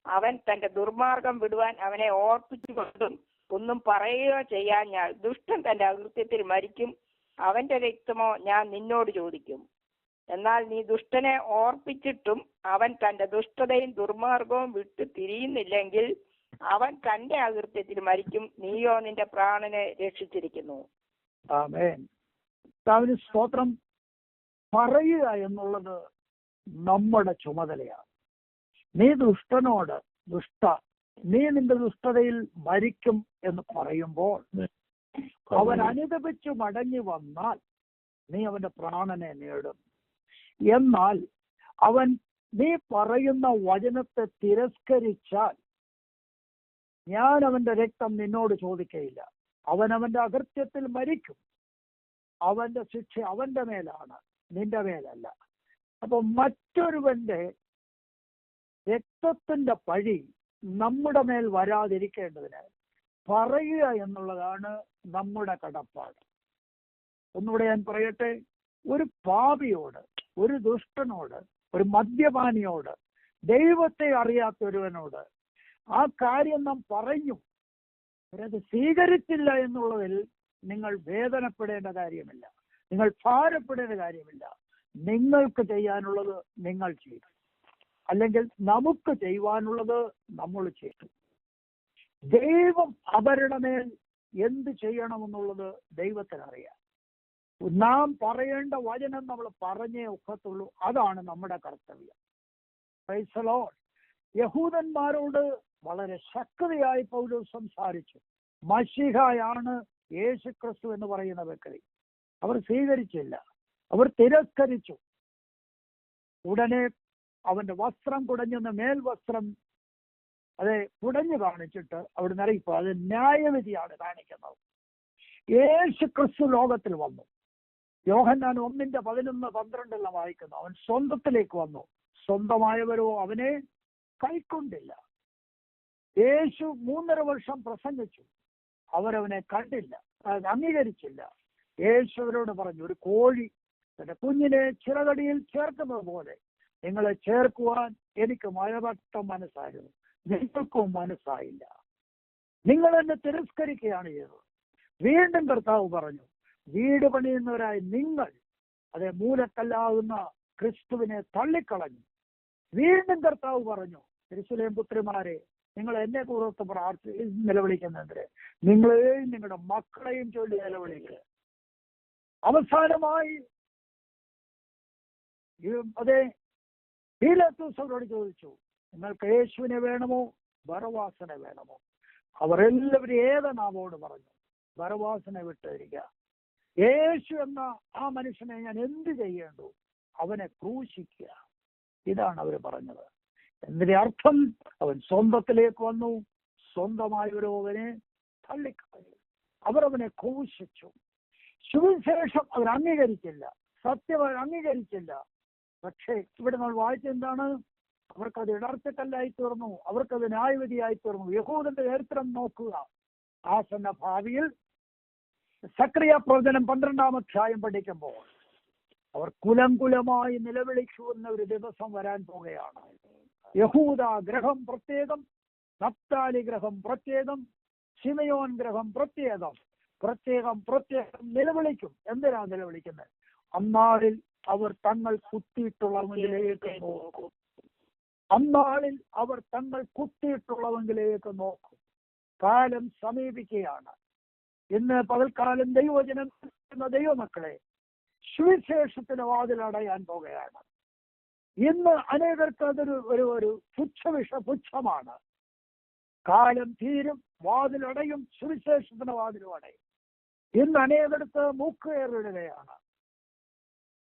അവൻ തന്റെ ദുർമാർഗം വിടുവാൻ അവനെ ഓർപ്പിച്ചുകൊണ്ടും ഒന്നും പറയുകയോ ചെയ്യാഞ്ഞാൽ ദുഷ്ടൻ തന്റെ അകൃത്യത്തിൽ മരിക്കും. അവന്റെ രക്തമോ ഞാൻ നിന്നോട് ചോദിക്കും. എന്നാൽ നീ ദുഷ്ടനെ ഓർപ്പിച്ചിട്ടും അവൻ തന്റെ ദുഷ്ടതയും ദുർമാർഗവും വിട്ടു തിരിയുന്നില്ലെങ്കിൽ അവൻ തന്റെ അകൃത്യത്തിൽ മരിക്കും. നീയോ നിന്റെ പ്രാണനെ രക്ഷിച്ചിരിക്കുന്നു. ആമേൻ. കർത്താവിന് സ്തോത്രം. പറയുക എന്നുള്ളത് നമ്മുടെ ചുമതലയാണ്. നീ ദുഷ്ടനോട് നീ നിന്റെ ദുഷ്ടതയിൽ മരിക്കും എന്ന് പറയുമ്പോൾ അവൻ അനുതപിച്ചു മടങ്ങി വന്നാൽ നീ അവന്റെ പ്രാണനെ നേടും. എന്നാൽ നീ പറയുന്ന വചനത്തെ തിരസ്കരിച്ചാൽ ഞാൻ അവന്റെ രക്തം നിന്നോട് ചോദിക്കയില്ല. അവന്റെ അകൃത്യത്തിൽ മരിക്കും. അവന്റെ ശിക്ഷ അവന്റെ മേലാണ്, നിന്റെ മേലല്ല. അപ്പൊ മറ്റൊരുവന്റെ രക്തത്തിന്റെ പഴി നമ്മുടെ മേൽ വരാതിരിക്കേണ്ടതിന് പറയുക എന്നുള്ളതാണ് നമ്മുടെ കടപ്പാട്. ഒന്നുകൂടെ ഞാൻ പറയട്ടെ, ഒരു പാപിയോട്, ഒരു ദുഷ്ടനോട്, ഒരു മദ്യപാനിയോട്, ദൈവത്തെ അറിയാത്തൊരുവനോട് ആ കാര്യം നാം പറഞ്ഞു, അവരത് സ്വീകരിച്ചില്ല എന്നുള്ളതിൽ നിങ്ങൾ വേദനപ്പെടേണ്ട കാര്യമില്ല, നിങ്ങൾ ഭാരപ്പെടേണ്ട കാര്യമില്ല. നിങ്ങൾക്ക് ചെയ്യാനുള്ളത് നിങ്ങൾ ചെയ്തു, അല്ലെങ്കിൽ നമുക്ക് ചെയ്യുവാനുള്ളത് നമ്മൾ ചെയ്തു. ദൈവം അവരുടെ മേൽ എന്ത് ചെയ്യണമെന്നുള്ളത് ദൈവത്തിനറിയാം. നാം പറയേണ്ട വചനം നമ്മൾ പറഞ്ഞേ ഒക്കത്തുള്ളൂ. അതാണ് നമ്മുടെ കർത്തവ്യം. Price the Lord. യഹൂദന്മാരോട് വളരെ ശക്തിയായി പൗലോസ് സംസാരിച്ചു. മശീഹയാണ് യേശുക്രിസ്തു എന്ന് പറയുന്ന വ്യക്തി. അവർ സ്വീകരിച്ചില്ല, അവർ തിരസ്കരിച്ചു. ഉടനെ അവന്റെ വസ്ത്രം കുടഞ്ഞെന്ന് മേൽവസ്ത്രം കുടഞ്ഞു കാണിച്ചിട്ട് അവിടുന്ന് അറിയിപ്പോ അത് ന്യായവിധിയാണ് കാണിക്കുന്നത്. യേശുക്രിസ്തു ലോകത്തിൽ വന്നു. യോഹന്നാൻ 1:11-12 വായിക്കുന്നു. അവൻ സ്വന്തത്തിലേക്ക് വന്നു, സ്വന്തമായവരോ അവനെ കൈക്കൊണ്ടില്ല. യേശു 3.5 വർഷം പ്രസംഗിച്ചു, അവരവനെ കണ്ടില്ല, അംഗീകരിച്ചില്ല. യേശു അവരോട് പറഞ്ഞു, ഒരു കോഴി തന്റെ കുഞ്ഞിനെ ചിറകടിയിൽ ചേർക്കുന്നത് പോലെ നിങ്ങളെ ചേർക്കുവാൻ എനിക്ക് മഴവട്ടം മനസ്സായിരുന്നു, നിങ്ങൾക്കും മനസ്സായില്ല. നിങ്ങൾ എന്നെ തിരസ്കരിക്കുകയാണ് ചെയ്തത്. വീണ്ടും കർത്താവ് പറഞ്ഞു, വീട് പണിയുന്നവരായി നിങ്ങൾ മൂലക്കല്ലാകുന്ന ക്രിസ്തുവിനെ തള്ളിക്കളഞ്ഞു. വീണ്ടും കർത്താവ് പറഞ്ഞു, യെരൂശലേം പുത്രിമാരെ, നിങ്ങൾ എന്നെ കുറിച്ച് നിലവിളിക്കുന്നതിന് നിങ്ങളെയും നിങ്ങളുടെ മക്കളെയും ചൊല്ലി നിലവിളിക്കുക. അവസാനമായി പീലാത്തോസ് അവരോട് ചോദിച്ചു, നിങ്ങൾക്ക് യേശുവിനെ വേണമോ ബറവാസിനെ വേണമോ? അവർ എല്ലാവരും ഏതെന്നാമോട് പറഞ്ഞു, ബറവാസിനെ വിട്ടിരിക്കുക. യേശു എന്ന ആ മനുഷ്യനെ ഞാൻ എന്ത് ചെയ്യേണ്ടു? അവനെ ക്രൂശിക്കുക. ഇതാണ് അവർ പറഞ്ഞത്. എന്നതിന്റെ അർത്ഥം, അവൻ സ്വന്തത്തിലേക്ക് വന്നു, സ്വന്തമായൊരു അവനെ തള്ളിക്കളഞ്ഞു. അവർ അവനെ ക്രൂശിച്ചു. സുവിശേഷം അവർ അംഗീകരിച്ചില്ല, സത്യം അവർ അംഗീകരിച്ചില്ല. പക്ഷേ ഇവിടെ നമ്മൾ വായിച്ചെന്താണ്? അവർക്കത് ഇടർച്ചക്കല്ലായി തീർന്നു, അവർക്കത് ന്യായവിധിയായി തീർന്നു. യഹൂദന്റെ ചരിത്രം നോക്കുക. ആസന്ന ഭാവിയിൽ സക്രിയ പ്രവചനം 12-ാം അധ്യായം പഠിക്കുമ്പോൾ അവർ കുലംകുലമായി നിലവിളിക്കുന്ന ഒരു ദിവസം വരാൻ പോകുകയാണ്. യഹൂദ ഗ്രഹം പ്രത്യേകം, നഫ്താലി ഗ്രഹം പ്രത്യേകം, ശിമയോൻ ഗ്രഹം പ്രത്യേകം, പ്രത്യേകം നിലവിളിക്കും. എന്തിനാ നിലവിളിക്കുന്നത്? അന്നാളിൽ അവർ തങ്ങൾ കുത്തിയിട്ടുള്ളവങ്കിലേക്ക് നോക്കും. അന്നാളിൽ അവർ തങ്ങൾ കുത്തിയിട്ടുള്ളവങ്കിലേക്ക് നോക്കും. കാലം സമീപിക്കുകയാണ്. ഇന്ന് പകൽക്കാലം ദൈവവചനം എന്ന ദൈവമക്കളെ, സുവിശേഷത്തിന് വാതിൽ അടയാൻ പോകുകയാണ്. ഇന്ന് അനേകർക്ക് അതൊരു ഒരു പുച്ഛമാണ്. കാലം തീരും, വാതിലടയും, സുവിശേഷത്തിന് വാതിലും അടയും. ഇന്ന് അനേകടുത്ത് മൂക്കുകയറിടുകയാണ്.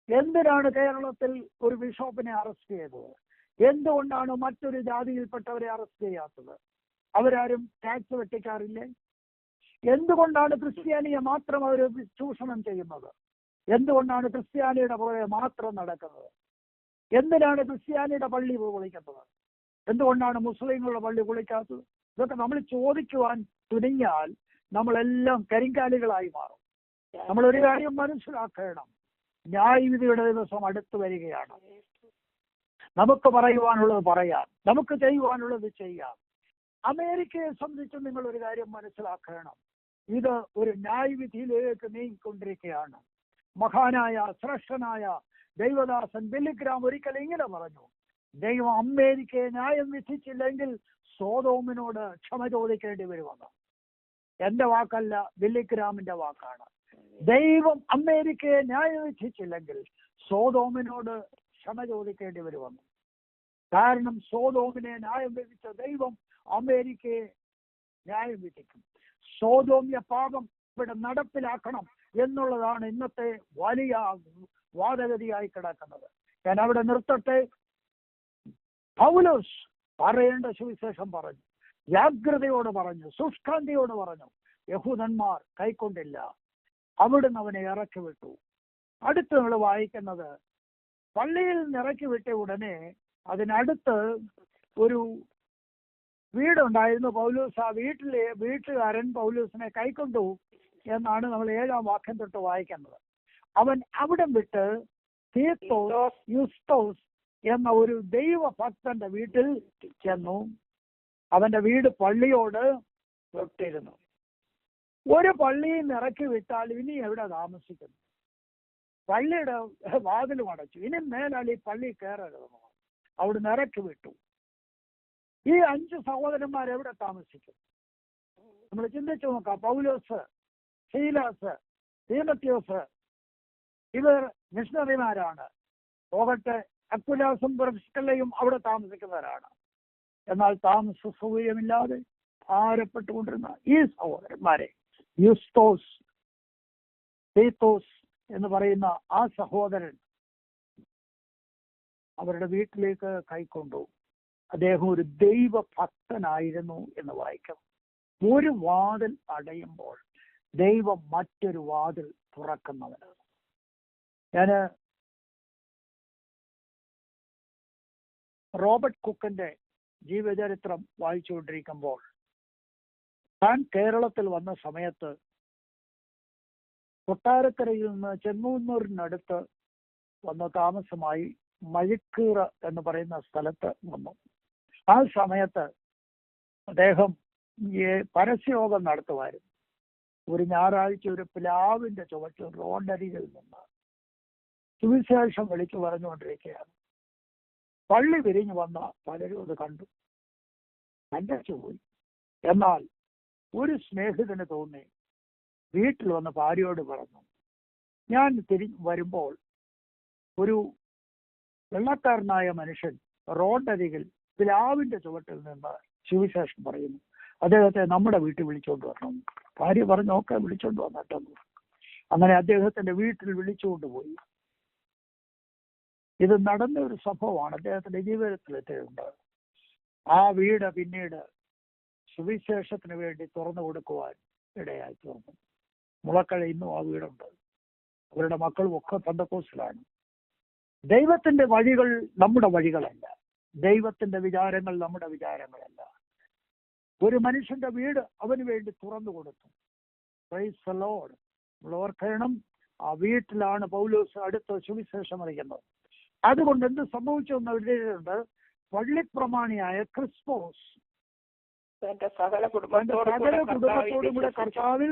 എന്തിനാണ് കേരളത്തിൽ ഒരു ബിഷപ്പിനെ അറസ്റ്റ് ചെയ്തത്? എന്തുകൊണ്ടാണ് മറ്റൊരു ജാതിയിൽപ്പെട്ടവരെ അറസ്റ്റ് ചെയ്യാത്തത്? അവരാരും ടാക്സ് വെട്ടിക്കാറില്ലേ? എന്തുകൊണ്ടാണ് ക്രിസ്ത്യാനിയെ മാത്രം അവർ ചൂഷണം ചെയ്യുന്നത്? എന്തുകൊണ്ടാണ് ക്രിസ്ത്യാനിയുടെ പുറകെ മാത്രം നടക്കുന്നത്? എന്തിനാണ് ക്രിസ്ത്യാനിയുടെ പള്ളി പൊളിക്കുന്നത്? എന്തുകൊണ്ടാണ് മുസ്ലിങ്ങളുടെ പള്ളി പൊളിക്കാത്തത്? ഇതൊക്കെ നമ്മൾ ചോദിക്കുവാൻ തുനിഞ്ഞാൽ നമ്മളെല്ലാം കരിങ്കാലികളായി മാറും. നമ്മളൊരു കാര്യം മനസ്സിലാക്കണം, ന്യായവിധിയുടെ ദിവസം അടുത്ത് വരികയാണ്. നമുക്ക് പറയുവാനുള്ളത് പറയാം, നമുക്ക് ചെയ്യുവാനുള്ളത് ചെയ്യാം. അമേരിക്കയെ സംബന്ധിച്ച് നിങ്ങൾ ഒരു കാര്യം മനസ്സിലാക്കണം, ഇത് ഒരു ന്യായവിധിയിലേക്ക് നീങ്ങിക്കൊണ്ടിരിക്കുകയാണ്. മഹാനായ ശ്രേഷ്ഠനായ ദൈവദാസൻ ബില്ലിഗ്രാം ഒരിക്കൽ ഇങ്ങനെ പറഞ്ഞു, ദൈവം അമേരിക്കയെ ന്യായം വിധിച്ചില്ലെങ്കിൽ സോദോമിനോട് ക്ഷമ ചോദിക്കേണ്ടി വരുമെന്ന്. എന്റെ വാക്കല്ല, ബില്ലിഗ്രാമിന്റെ വാക്കാണ്. ദൈവം അമേരിക്കയെ ന്യായം വിധിച്ചില്ലെങ്കിൽ സോദോമിനോട് ക്ഷമ ചോദിക്കേണ്ടി വരുമെന്ന്. കാരണം സോദോമിനെ ന്യായം വിധിച്ച ദൈവം അമേരിക്കയെ ന്യായം വിധിക്കും. സോദോമ്യ പാപം ഇവിടെ നടപ്പിലാക്കണം എന്നുള്ളതാണ് ഇന്നത്തെ വലിയ വാദഗതിയായി കിടക്കുന്നത്. ഞാൻ അവിടെ നിർത്തട്ടെ. പൗലോസ് പറയേണ്ട സുവിശേഷം പറഞ്ഞു, ജാഗ്രതയോട് പറഞ്ഞു, ശുഷ്കാന്തിയോട് പറഞ്ഞു. യഹൂദന്മാർ കൈക്കൊണ്ടില്ല, അവിടുന്ന് അവനെ ഇറക്കി വിട്ടു. അടുത്ത് നമ്മൾ വായിക്കുന്നത്, പള്ളിയിൽ നിന്ന് ഇറക്കി വിട്ട ഉടനെ അതിനടുത്ത് ഒരു വീടുണ്ടായിരുന്നു. പൗലോസ് ആ വീട്ടുകാരൻ പൗലോസിനെ കൈക്കൊണ്ടു എന്നാണ് നമ്മൾ 7-ാം വാക്യം തൊട്ട് വായിക്കുന്നത്. അവൻ അവിടം വിട്ട് യുസ്തോസ് എന്ന ഒരു ദൈവഭക്തന്റെ വീട്ടിൽ ചെന്നു. അവന്റെ വീട് പള്ളിയോട് തൊട്ടിരുന്നു. ഒരു പള്ളിയിൽ നിന്ന് ഇറക്കി വിട്ടാൽ ഇനി എവിടെ താമസിക്കുന്നു? പള്ളിയുടെ വാതിലും അടച്ചു. ഇനി മേലാൽ ഈ പള്ളി കയറരുതെന്നോ അവിടുന്ന് ഇറക്കി വിട്ടു. ഈ 5 സഹോദരന്മാർ എവിടെ താമസിക്കും? നമ്മൾ ചിന്തിച്ചു നോക്കാം. പൗലോസ്, ശീലാസ്, തീമത്യോസ്, ഇവർ മിഷണറിമാരാണ്. പോകട്ടെ, അക്വിലാസും പ്രിസ്കില്ലയും അവിടെ താമസിക്കുന്നവരാണ്. എന്നാൽ താമസ സൗകര്യമില്ലാതെ ഭാരപ്പെട്ടുകൊണ്ടിരുന്ന ഈ സഹോദരന്മാരെ യുസ്തോസ്, തീത്തോസ് എന്ന് പറയുന്ന ആ സഹോദരൻ അവരുടെ വീട്ടിലേക്ക് കൈക്കൊണ്ടു. അദ്ദേഹം ഒരു ദൈവഭക്തനായിരുന്നു എന്ന് വായിക്കണം. ഒരു വാതിൽ അടയുമ്പോൾ ദൈവം മറ്റൊരു വാതിൽ തുറക്കുന്നവനാണ്. ഞാന് റോബർട്ട് കുക്കന്റെ ജീവചരിത്രം വായിച്ചുകൊണ്ടിരിക്കുമ്പോൾ താൻ കേരളത്തിൽ വന്ന സമയത്ത് കൊട്ടാരക്കരയിൽ നിന്ന് ചെങ്ങന്നൂരിനടുത്ത് വന്ന താമസമായി മഴിക്കീറ എന്ന് പറയുന്ന സ്ഥലത്ത് വന്നു. ആ സമയത്ത് അദ്ദേഹം പരസ്യയോഗം നടത്തുമായിരുന്നു. ഒരു ഞായറാഴ്ച ഒരു പ്ലാവിന്റെ ചുവട്ടിൽ റോഡരികിൽ നിന്ന് സുവിശേഷം വിളിച്ചു പറഞ്ഞുകൊണ്ടിരിക്കുകയാണ്. പള്ളി വിരിഞ്ഞു വന്ന പലരും അത് കണ്ടു, കണ്ടു പോയി. എന്നാൽ ഒരു സ്നേഹിതന് തോന്നി, വീട്ടിൽ വന്ന ഭാര്യയോട് പറഞ്ഞു, ഞാൻ വരുമ്പോൾ ഒരു വെള്ളക്കാരനായ മനുഷ്യൻ റോഡരികിൽ പ്ലാവിന്റെ ചുവട്ടിൽ നിന്ന് സുവിശേഷം പറയുന്നു, അദ്ദേഹത്തെ നമ്മുടെ വീട്ടിൽ വിളിച്ചുകൊണ്ട് വരണം. ഭാര്യ പറഞ്ഞു, ഓക്കെ, വിളിച്ചുകൊണ്ട് വന്നിട്ടെന്ന്. അങ്ങനെ അദ്ദേഹത്തിന്റെ വീട്ടിൽ വിളിച്ചുകൊണ്ടുപോയി. ഇത് നടന്ന ഒരു സംഭവമാണ്, അദ്ദേഹത്തിന്റെ ജീവിതത്തിലെത്തിയിട്ടുണ്ട്. ആ വീട് പിന്നീട് സുവിശേഷത്തിന് വേണ്ടി തുറന്നു കൊടുക്കുവാൻ ഇടയായി തീർന്നു. മുളക്കഴ ഇന്നും ആ വീടുണ്ട്. അവരുടെ മക്കളും ഒക്കെ പെന്തക്കോസ്തിലാണ്. ദൈവത്തിന്റെ വഴികൾ നമ്മുടെ വഴികളല്ല, ദൈവത്തിന്റെ വിചാരങ്ങൾ നമ്മുടെ വിചാരങ്ങളല്ല. ഒരു മനുഷ്യന്റെ വീട് അവന് വേണ്ടി തുറന്നു കൊടുത്തു. Price the Lord. നമ്മൾ ഓർക്കണം, ആ വീട്ടിലാണ് പൗലോസ് അടുത്ത സുവിശേഷം അറിയുന്നത്. അതുകൊണ്ട് എന്ത് സംഭവിച്ചു എന്ന് എഴുതിയിട്ടുണ്ട്. പള്ളിപ്രമാണിയായ ക്രിസ്പോസ് തന്റെ സകല കുടുംബത്തോടും കൂടെ കർത്താവിൽ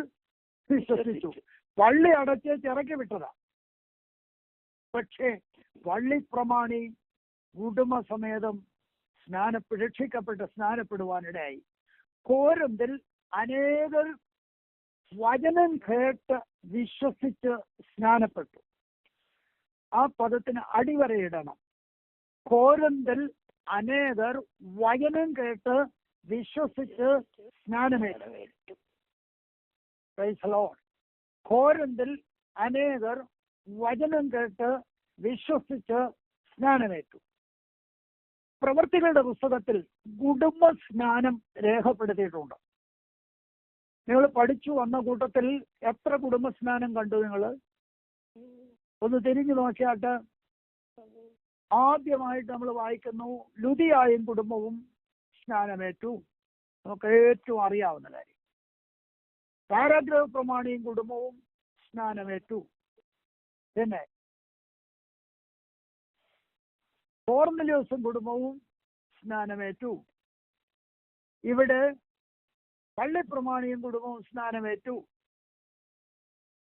വിശ്വസിച്ചു. പള്ളി അടച്ച് ചിറക്കി വിട്ടതാ. പക്ഷേ പള്ളിപ്രമാണി കുടുംബസമേതം രക്ഷിക്കപ്പെട്ട് സ്നാനപ്പെടുവാനിടയായി. കോരിന്തിൽ അനേകർ വചനം കേട്ട് വിശ്വസിച്ച് സ്നാനപ്പെട്ടു. ആ പദത്തിന് അടിവരയിടണം. കോരിന്തിൽ അനേകർ വചനം കേട്ട് വിശ്വസിച്ച് സ്നാനമേറ്റു. കോരിന്തിൽ അനേകർ വചനം കേട്ട് വിശ്വസിച്ച് സ്നാനമേറ്റു. പ്രവൃത്തികളുടെ പുസ്തകത്തിൽ കുടുംബ സ്നാനം രേഖപ്പെടുത്തിയിട്ടുണ്ട്. നിങ്ങൾ പഠിച്ചു വന്ന കൂട്ടത്തിൽ എത്ര കുടുംബ സ്നാനം കണ്ടു? നിങ്ങൾ ഒന്ന് തിരിഞ്ഞു നോക്കിയാട്ട് ആദ്യമായിട്ട് നമ്മൾ വായിക്കുന്നു, ലുദിയായും കുടുംബവും സ്നാനമേറ്റു. നമുക്ക് ഏറ്റവും അറിയാവുന്ന കാര്യം. കാരാഗ്രഹ പ്രമാണിയും കുടുംബവും സ്നാനമേറ്റു. പിന്നെ കോർന്നലിയോസും കുടുംബവും സ്നാനമേറ്റു. ഇവിടെ പള്ളിപ്രമാണിയും കുടുംബവും സ്നാനമേറ്റു.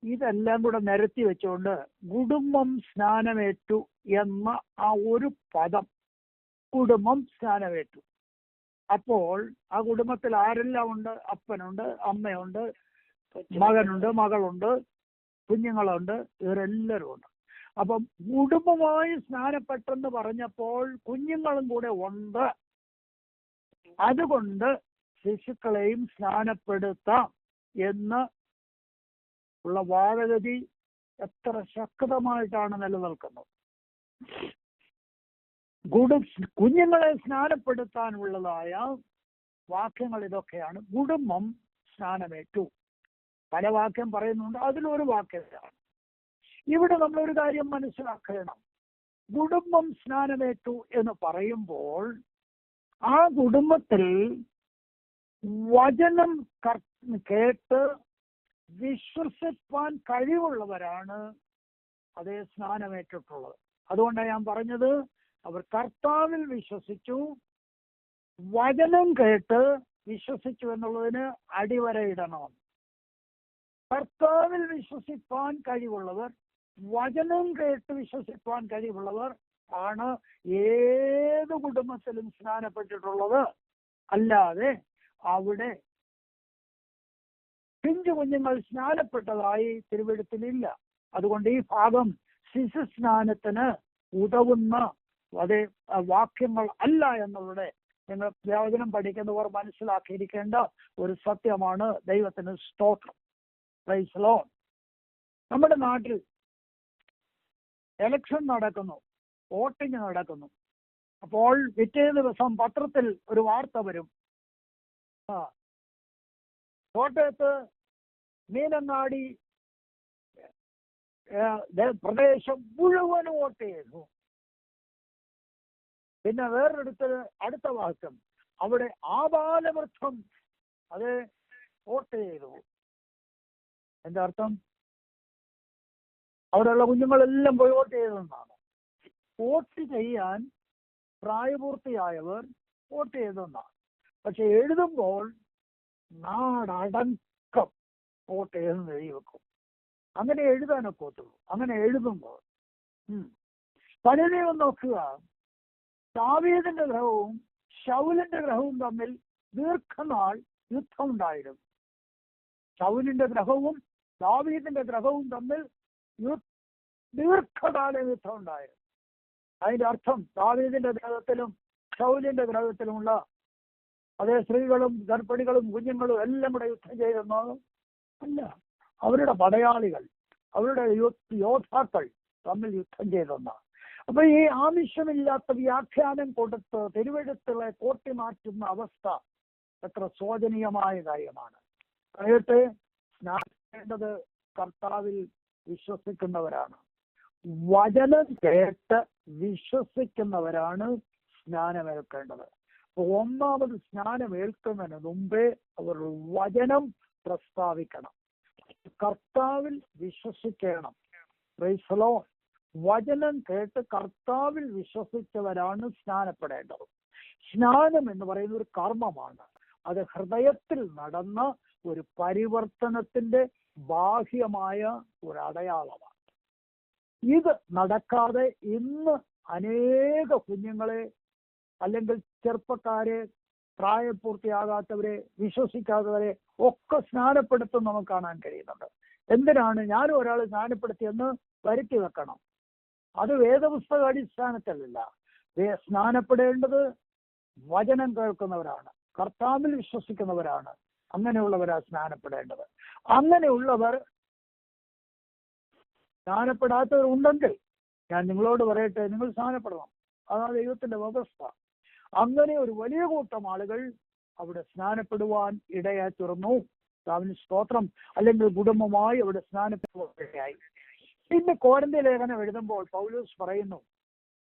ഇതെല്ലാം കൂടെ നിരത്തി വെച്ചുകൊണ്ട് കുടുംബം സ്നാനമേറ്റു എന്ന ആ ഒരു പദം, കുടുംബം സ്നാനമേറ്റു. അപ്പോൾ ആ കുടുംബത്തിൽ ആരെല്ലാം ഉണ്ട്? അപ്പനുണ്ട്, അമ്മയുണ്ട്, മകനുണ്ട്, മകളുണ്ട്, കുഞ്ഞുങ്ങളുണ്ട്, ഇവരെല്ലാവരും ഉണ്ട്. അപ്പം കുടുംബമായി സ്നാനപ്പെട്ടെന്ന് പറഞ്ഞപ്പോൾ കുഞ്ഞുങ്ങളും കൂടെ ഉണ്ട്. അതുകൊണ്ട് ശിശുക്കളെയും സ്നാനപ്പെടുത്താം എന്ന് ഉള്ള വാദഗതി എത്ര ശക്തമായിട്ടാണ് നിലനിൽക്കുന്നത്. കുഞ്ഞുങ്ങളെ സ്നാനപ്പെടുത്താനുള്ളതായ വാക്യങ്ങൾ ഇതൊക്കെയാണ്. കുടുംബം സ്നാനമേറ്റു. പല വാക്യം പറയുന്നുണ്ട്, അതിലൊരു വാക്യമാണ്. ഇവിടെ നമ്മളൊരു കാര്യം മനസ്സിലാക്കണം. കുടുംബം സ്നാനമേറ്റു എന്ന് പറയുമ്പോൾ ആ കുടുംബത്തിൽ വചനം കേട്ട് വിശ്വസിപ്പാൻ കഴിവുള്ളവരാണ് അതേ സ്നാനമേറ്റിട്ടുള്ളത്. അതുകൊണ്ടാണ് ഞാൻ പറഞ്ഞത്, അവർ കർത്താവിൽ വിശ്വസിച്ചു, വചനം കേട്ട് വിശ്വസിച്ചു എന്നുള്ളതിന് അടിവരയിടണം. കർത്താവിൽ വിശ്വസിപ്പാൻ കഴിവുള്ളവർ, വചനം കേട്ട് വിശ്വസിപ്പാൻ കഴിവുള്ളവർ ആണ് ഏത് കുടുംബത്തിലും സ്നാനപ്പെട്ടിട്ടുള്ളത്. അല്ലാതെ അവിടെ പിഞ്ചു കുഞ്ഞുങ്ങൾ സ്നാനപ്പെട്ടതായി തിരുവെഴുത്തിലില്ല. അതുകൊണ്ട് ഈ ഭാഗം ശിശുസ്നാനത്തിന് ഉതകുന്ന അതേ വാക്യങ്ങൾ അല്ല എന്നുള്ളത് നിങ്ങൾ പ്രയോജനം പഠിക്കുന്നവർ മനസ്സിലാക്കിയിരിക്കേണ്ട ഒരു സത്യമാണ്. ദൈവത്തിന് സ്തോത്രം. Praise lord. നമ്മുടെ നാട്ടിൽ ഇലക്ഷൻ നടക്കുന്നു, വോട്ടിംഗ് നടക്കുന്നു. അപ്പോൾ പിറ്റേ ദിവസം പത്രത്തിൽ ഒരു വാർത്ത വരും, കോട്ടയത്ത് മീനങ്ങാടി പ്രദേശം മുഴുവൻ വോട്ട് ചെയ്തു. പിന്നെ വേറൊരിടത്ത് അടുത്ത വാക്യം, അവിടെ ആബാലവൃദ്ധം അത് വോട്ട് ചെയ്തു. എന്താ അർത്ഥം? അവിടെയുള്ള കുഞ്ഞുങ്ങളെല്ലാം പോയി വോട്ട് ചെയ്തെന്നാണ്. വോട്ട് ചെയ്യാൻ പ്രായപൂർത്തിയായവർ വോട്ട് ചെയ്തെന്നാണ്. പക്ഷെ എഴുതുമ്പോൾ നാടടക്കം വോട്ട് ചെയ്തെന്ന് എഴുതി വെക്കും. അങ്ങനെ എഴുതാനൊക്കെ ഒത്തുള്ളൂ. അങ്ങനെ എഴുതുമ്പോൾ പലരെയും നോക്കുക, ദാവീദിന്റെ ഗ്രഹവും ശൗലിന്റെ ഗ്രഹവും തമ്മിൽ ദീർഘനാൾ യുദ്ധം ഉണ്ടായിരുന്നു. ശൗലിന്റെ ഗ്രഹവും ദാവീദിന്റെ ഗ്രഹവും തമ്മിൽ ദീർഘകാലം യുദ്ധം ഉണ്ടായിരുന്നു. അതിന്റെ അർത്ഥം ദാവീദിന്റെ ഗ്രഹത്തിലും ശൗലിന്റെ ഗ്രഹത്തിലുമുള്ള അതേ സ്ത്രീകളും ഗർഭിണികളും കുഞ്ഞുങ്ങളും എല്ലാം കൂടെ യുദ്ധം ചെയ്തെന്നോ അല്ല. അവരുടെ പടയാളികൾ, അവരുടെ യോദ്ധാക്കൾ തമ്മിൽ യുദ്ധം ചെയ്തെന്നാണ്. അപ്പൊ ഈ ആവശ്യമില്ലാത്ത വ്യാഖ്യാനം കൊടുത്ത് തിരുവെഴുത്തുകളെ കോട്ടിമാറ്റുന്ന അവസ്ഥ എത്ര ശോചനീയമായ കാര്യമാണ്. കഴിയട്ടെ, സ്നാനേണ്ടത് കർത്താവിൽ വിശ്വസിക്കുന്നവരാണ്. വചനം കേട്ട് വിശ്വസിക്കുന്നവരാണ് സ്നാനമേൽക്കേണ്ടത്. ഒന്നാമത് സ്നാനമേൽക്കുന്നതിന് മുമ്പേ അവർ വചനം പ്രസ്താവിക്കണം. കർത്താവിൽ വിശ്വസിക്കണം. Price the Lord. വചനം കേട്ട് കർത്താവിൽ വിശ്വസിച്ചവരാണ് സ്നാനപ്പെടേണ്ടത്. സ്നാനം എന്ന് പറയുന്ന ഒരു കർമ്മമാണ്. അത് ഹൃദയത്തിൽ നടന്ന ഒരു പരിവർത്തനത്തിന്റെ ബാഹ്യമായ ഒരു അടയാളമാണ്. ഇത് നടക്കാതെ ഇന്ന് അനേക കുഞ്ഞുങ്ങളെ, അല്ലെങ്കിൽ ചെറുപ്പക്കാരെ, പ്രായപൂർത്തിയാകാത്തവരെ, വിശ്വസിക്കാത്തവരെ ഒക്കെ സ്നാനപ്പെടുത്തും നമുക്ക് കാണാൻ കഴിയുന്നുണ്ട്. എന്തിനാണ്? ഞാനും ഒരാൾ സ്നാനപ്പെടുത്തിയെന്ന് വരുത്തി വെക്കണം. അത് വേദപുസ്തക അടിസ്ഥാനത്തിലല്ല. സ്നാനപ്പെടേണ്ടത് വചനം കേൾക്കുന്നവരാണ്, കർത്താവിൽ വിശ്വസിക്കുന്നവരാണ്. അങ്ങനെയുള്ളവരാ സ്നാനപ്പെടേണ്ടത്. അങ്ങനെയുള്ളവർ സ്നാനപ്പെടാത്തവരുണ്ടെങ്കിൽ ഞാൻ നിങ്ങളോട് പറയട്ടെ, നിങ്ങൾ സ്നാനപ്പെടണം. അതാണ് ദൈവത്തിന്റെ വ്യവസ്ഥ. അങ്ങനെ ഒരു വലിയ കൂട്ടം ആളുകൾ അവിടെ സ്നാനപ്പെടുവാൻ ഇടയായി തീർന്നു. കർത്താവിന് സ്തോത്രം. അല്ലെങ്കിൽ കുടുംബമായി അവിടെ സ്നാനപ്പെടുവാനിടയായി. പിന്നെ കോരിന്ത്യ ലേഖനം എഴുതുമ്പോൾ പൗലോസ് പറയുന്നു,